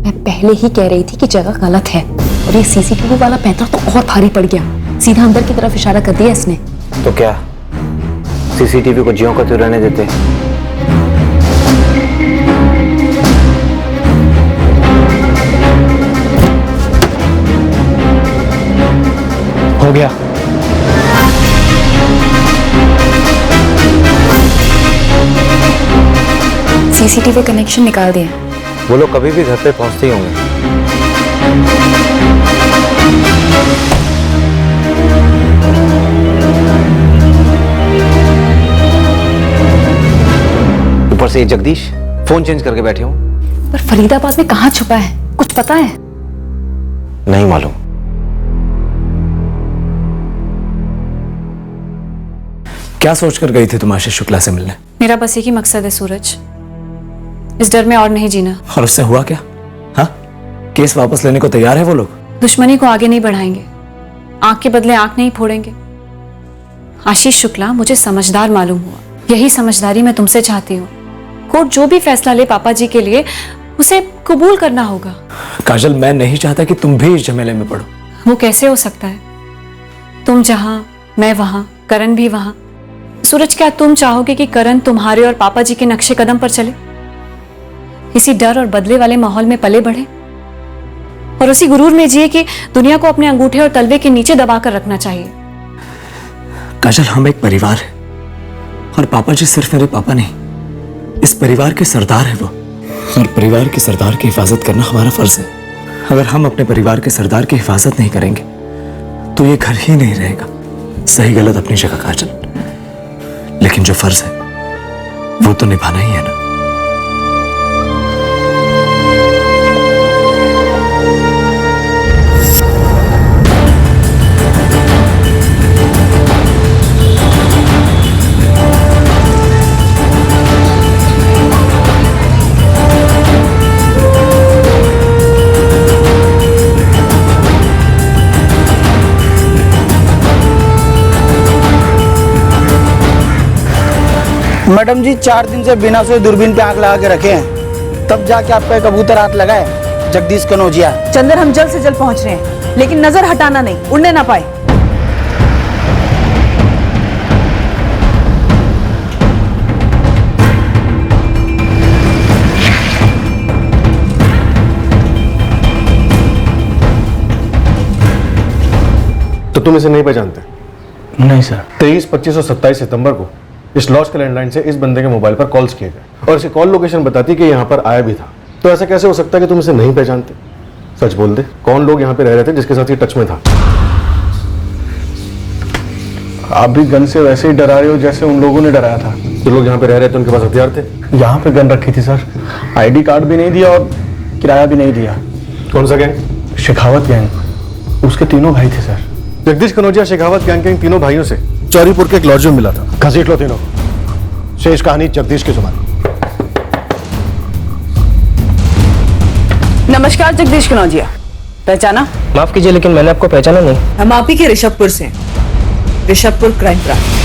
मैं पहले ही कह रही थी कि जगह गलत है, और ये सीसीटीवी वाला पैंतरा तो और भारी पड़ गया। सीधा अंदर की तरफ इशारा कर दिया इसने। तो क्या सीसीटीवी को ज्यों का त्यों रहने देते? हो गया। सीसीटीवी कनेक्शन निकाल दिया। वो लोग कभी भी घर पे पहुंचते ही होंगे। ऊपर से ये जगदीश फोन चेंज करके बैठे हो। पर फरीदाबाद में कहाँ छुपा है, कुछ पता है? नहीं मालूम। क्या सोचकर गई थी तुम आशीष शुक्ला से मिलने? मेरा बस एक ही मकसद है सूरज, इस डर में और नहीं जीना। और उससे हुआ क्या? हाँ, केस वापस लेने को तैयार है वो लोग? दुश्मनी को आगे नहीं बढ़ाएंगे, आंख के बदले आंख नहीं फोड़ेंगे। आशीष शुक्ला मुझे समझदार मालूम हुआ, यही समझदारी मैं तुमसे चाहती हूँ। कोर्ट जो भी फैसला ले पापा जी के लिए, उसे कबूल करना होगा। काजल, मैं नहीं चाहता कि तुम भी इस झमेले में पड़ो। वो कैसे हो सकता है? तुम जहां मैं वहां, करण भी वहां। सूरज, क्या तुम चाहोगे कि करण तुम्हारे और पापा जी के नक्शे कदम पर चले, इसी डर और बदले वाले माहौल में पले बढ़े और उसी गुरूर में जिए कि दुनिया को अपने अंगूठे और तलवे के नीचे दबाकर रखना चाहिए? काजल, हम एक परिवार है और पापा जी सिर्फ मेरे पापा नहीं, इस परिवार के सरदार है वो, और परिवार के सरदार की हिफाजत करना हमारा फर्ज है। अगर हम अपने परिवार के सरदार की हिफाजत नहीं करेंगे तो ये घर ही नहीं रहेगा। सही गलत अपनी जगह काजल, लेकिन जो फर्ज है वो तो निभाना ही है ना। मैडम जी 4 दिन से बिना सोए दूरबीन पे आंख लगा के रखे हैं, तब जाके आप पे कबूतर हाथ लगाए जगदीश कनौजिया। चंदर, हम जल्द से जल्द पहुंच रहे हैं, लेकिन नजर हटाना नहीं, उड़ने ना पाए। तो तुम इसे नहीं पहचानते? नहीं सर। 23, 25 और 27 सितंबर को इस लॉज के लैंडलाइन से इस बंदे के मोबाइल पर कॉल्स किए गए और इसकी कॉल लोकेशन बताती कि यहाँ पर आया भी था। तो ऐसा कैसे हो सकता है कि तुम इसे नहीं पहचानते? सच बोल दे, कौन लोग यहाँ पे रह रहे थे जिसके साथ ये टच में था? आप भी गन से वैसे ही डरा रहे हो जैसे उन लोगों ने डराया था। जो लोग यहाँ पे रह रहे थे उनके पास हथियार थे? यहाँ पे गन रखी थी सर, आईडी कार्ड भी नहीं दिया और किराया भी नहीं दिया। कौन सा गैंग? शेखावत गैंग, उसके 3 भाई थे सर। जगदीश कनौजिया शेखावत गैंग के इन 3 भाइयों से चौरीपुर के एक लॉज में मिला था। घसीट लो तीनों, शेष कहानी जगदीश की जुबान। नमस्कार जगदीश कनौजिया, पहचाना? माफ कीजिए, लेकिन मैंने आपको पहचाना नहीं। हम आप ही के ऋषभपुर से, ऋषभपुर क्राइम ब्रांच।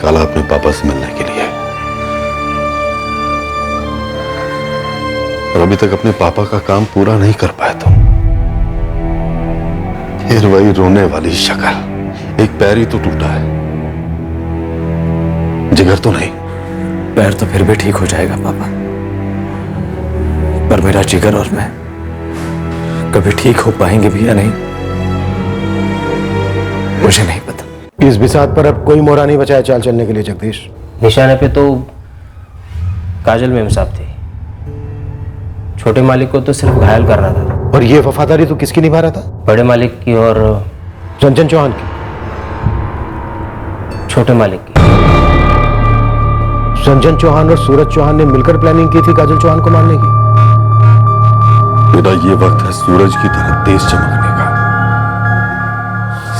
निकाला अपने पापा से मिलने के लिए, और अभी तक अपने पापा का काम पूरा नहीं कर पाए तुम। फिर वही रोने वाली शक्ल, एक पैर ही तो टूटा है, जिगर तो नहीं। पैर तो फिर भी ठीक हो जाएगा पापा, पर मेरा जिगर और मैं कभी ठीक हो पाएंगे भी या नहीं, मुझे नहीं पता। इस बिसात पर अब कोई मोहरा नहीं बचा है चाल चलने के लिए जगदीश। निशाने पे तो काजल मेम साहब थे, छोटे मालिक को तो सिर्फ घायल करना था। और ये वफादारी तो किसकी निभा रहा था? बड़े मालिक की और रंजन चौहान की। छोटे मालिक की। रंजन चौहान और सूरज चौहान ने मिलकर प्लानिंग की थी काजल चौहान को मारने की। बेटा ये वक्त है सूरज की तरह तेज चमकने का,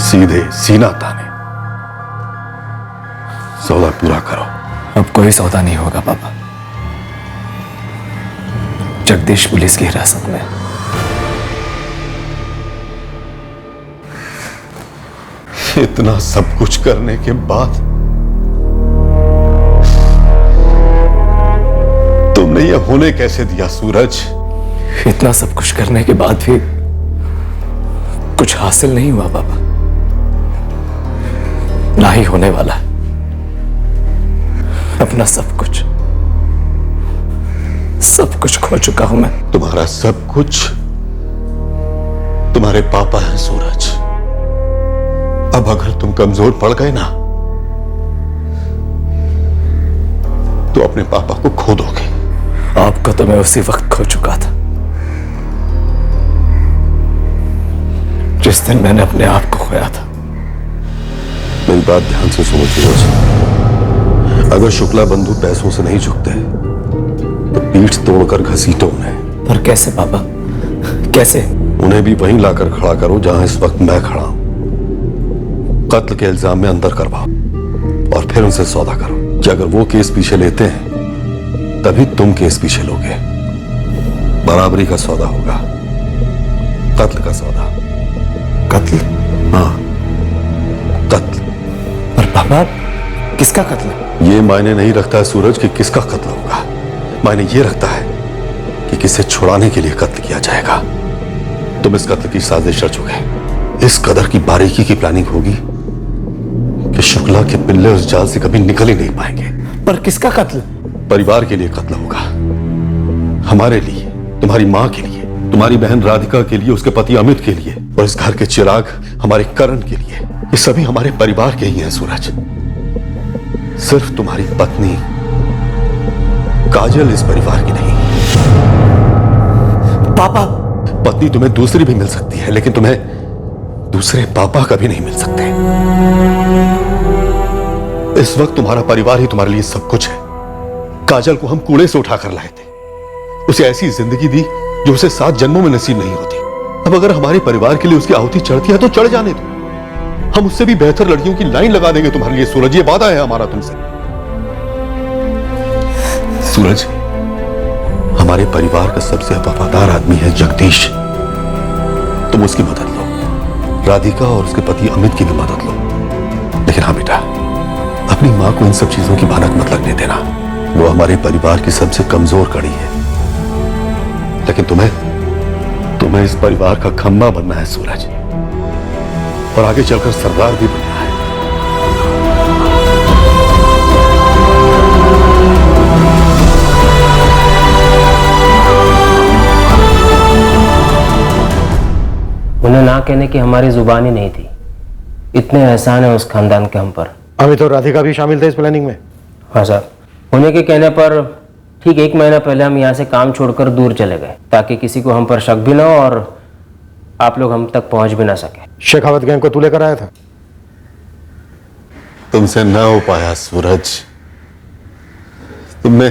सीधे सीना ताने। सौदा पूरा करो। अब कोई सौदा नहीं होगा पापा। जगदीश पुलिस की हिरासत में। इतना सब कुछ करने के बाद तुमने ये होने कैसे दिया सूरज? इतना सब कुछ करने के बाद भी कुछ हासिल नहीं हुआ पापा, ना ही होने वाला। अपना सब कुछ खो चुका हूं मैं। तुम्हारा सब कुछ तुम्हारे पापा हैं सूरज। अब अगर तुम कमजोर पड़ गए ना तो अपने पापा को खो दोगे। आपको तो मैं उसी वक्त खो चुका था जिस दिन मैंने अपने आप को खोया था। मेरी बात ध्यान से सुनो सूरज। अगर शुक्ला बंधु पैसों से नहीं झुकते तो पीठ तोड़कर घसीटो उन्हें। पर कैसे पापा, कैसे? उन्हें भी वहीं लाकर खड़ा करो जहां इस वक्त मैं खड़ा हूं। कत्ल के इल्जाम में अंदर करवाओ और फिर उनसे सौदा करो कि अगर वो केस पीछे लेते हैं तभी तुम केस पीछे लोगे। बराबरी का सौदा होगा, कत्ल का सौदा। कत्ल? हाँ, कत्ल। पर पापा किसका कत्ल? ये मायने नहीं रखता है सूरज कि किसका कत्ल होगा, मायने ये रखता है कि किसे छुड़ाने के लिए कत्ल किया जाएगा। तुम इस कत्ल की साजिश रचोगे। इस कदर की बारीकी की प्लानिंग होगी कि शुक्ला के पिल्ले उस जाल से कभी निकल ही नहीं पाएंगे। पर किसका कत्ल? परिवार के लिए कत्ल होगा, हमारे लिए, तुम्हारी मां के लिए, तुम्हारी बहन राधिका के लिए, उसके पति अमित के लिए, और इस घर के चिराग हमारे करण के लिए। ये सभी हमारे परिवार के ही हैं सूरज। सिर्फ तुम्हारी पत्नी काजल इस परिवार की नहीं। पापा, पत्नी तुम्हें दूसरी भी मिल सकती है लेकिन तुम्हें दूसरे पापा कभी नहीं मिल सकते। इस वक्त तुम्हारा परिवार ही तुम्हारे लिए सब कुछ है। काजल को हम कूड़े से उठाकर लाए थे, उसे ऐसी जिंदगी दी जो उसे 7 जन्मों में नसीब नहीं होती। अब अगर हमारे परिवार के लिए उसकी आहुति चढ़ती है तो चढ़ जाने दो। हम उससे भी बेहतर लड़कियों की लाइन लगा देंगे तुम्हारे लिए सूरज, ये वादा है हमारा तुमसे। सूरज, हमारे परिवार का सबसे वफादार आदमी है जगदीश। तुम उसकी मदद लो, राधिका और उसके पति अमित की भी मदद लो। लेकिन हाँ बेटा, अपनी मां को इन सब चीजों की भनक मत लगने देना। वो हमारे परिवार की सबसे कमजोर कड़ी है। लेकिन तुम्हें इस परिवार का खंबा बनना है सूरज, और आगे चलकर सरदार भी बनना है। उन्हें ना कहने की हमारी जुबान ही नहीं थी। इतने एहसान है उस खानदान के हम पर। अमित और राधिका भी शामिल थे इस प्लानिंग में? हाँ साहब, उन्हीं के कहने पर ठीक 1 महीना पहले हम यहाँ से काम छोड़कर दूर चले गए ताकि किसी को हम पर शक भी ना हो और आप लोग हम तक पहुंच भी ना सके। शेखावत गैंग को तू लेकर आया था? तुमसे ना हो पाया सूरज। तुमने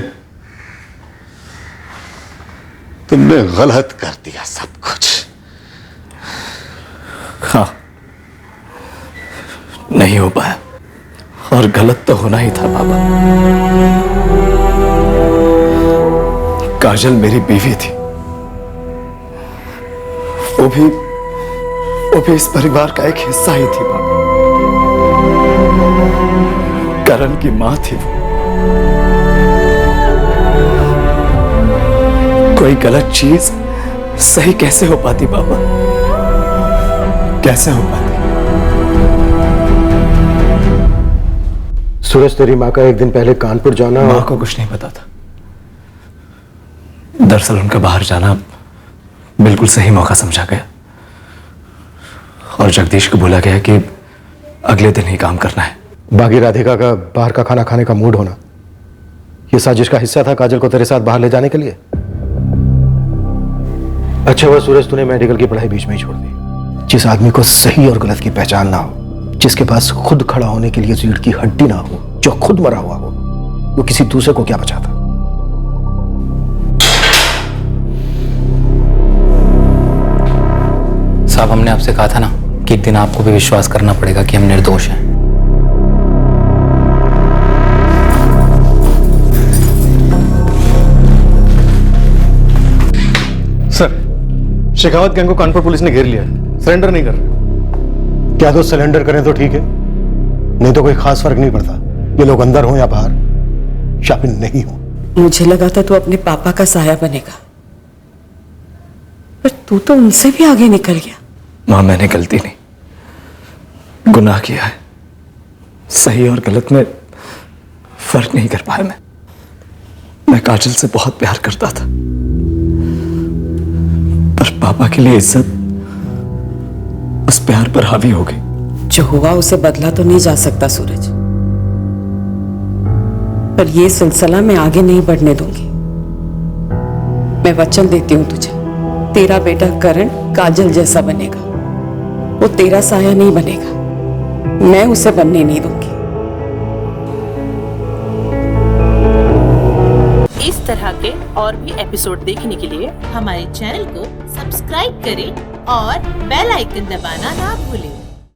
गलत कर दिया सब कुछ। हाँ, नहीं हो पाया, और गलत तो होना ही था बाबा। काजल मेरी बीवी थी, वो भी इस परिवार का एक हिस्सा ही थी बाबा। करण की मां थी वो। कोई गलत चीज सही कैसे हो पाती पापा? कैसे हो पाती? सूरज, तेरी माँ का एक दिन पहले कानपुर जाना। माँ को कुछ नहीं पता था। दरअसल उनका बाहर जाना बिल्कुल सही मौका समझा गया और जगदीश को बोला गया कि अगले दिन ही काम करना है। बाकी राधिका का बाहर का खाना खाने का मूड होना, ये साजिश का हिस्सा था काजल को तेरे साथ बाहर ले जाने के लिए। अच्छा हुआ सूरज तूने मेडिकल की पढ़ाई बीच में ही छोड़ दी। जिस आदमी को सही और गलत की पहचान ना हो, जिसके पास खुद खड़ा होने के लिए रीढ़ की हड्डी ना हो, जो खुद मरा हुआ हो, वो किसी दूसरे को क्या बचाता। साहब, हमने आपसे कहा था ना कि एक दिन आपको भी विश्वास करना पड़ेगा कि हम निर्दोष हैं। सर, शेखावत गैंग को कानपुर पुलिस ने घेर लिया है। सरेंडर नहीं कर रहे। क्या तो सरेंडर करें तो ठीक है, नहीं तो कोई खास फर्क नहीं पड़ता ये लोग अंदर हो या बाहर, शामिल नहीं हो। मुझे लगा था तू अपने पापा का साया बनेगा, पर तू तो उनसे भी आगे निकल गया। मां, मैंने गलती नहीं, गुनाह किया है। सही और गलत में फर्क नहीं कर पाया मैं काजल से बहुत प्यार करता था, पर पापा के लिए इज्जत उस प्यार पर हावी हो गई। जो हुआ उसे बदला तो नहीं जा सकता सूरज, पर यह सिलसिला मैं आगे नहीं बढ़ने दूंगी। मैं वचन देती हूं तुझे, तेरा बेटा करण काजल जैसा बनेगा। वो तेरा साया नहीं बनेगा, मैं उसे बनने नहीं दूंगी। इस तरह के और भी एपिसोड देखने के लिए हमारे चैनल को सब्सक्राइब करें और बेल आइकन दबाना ना भूलें।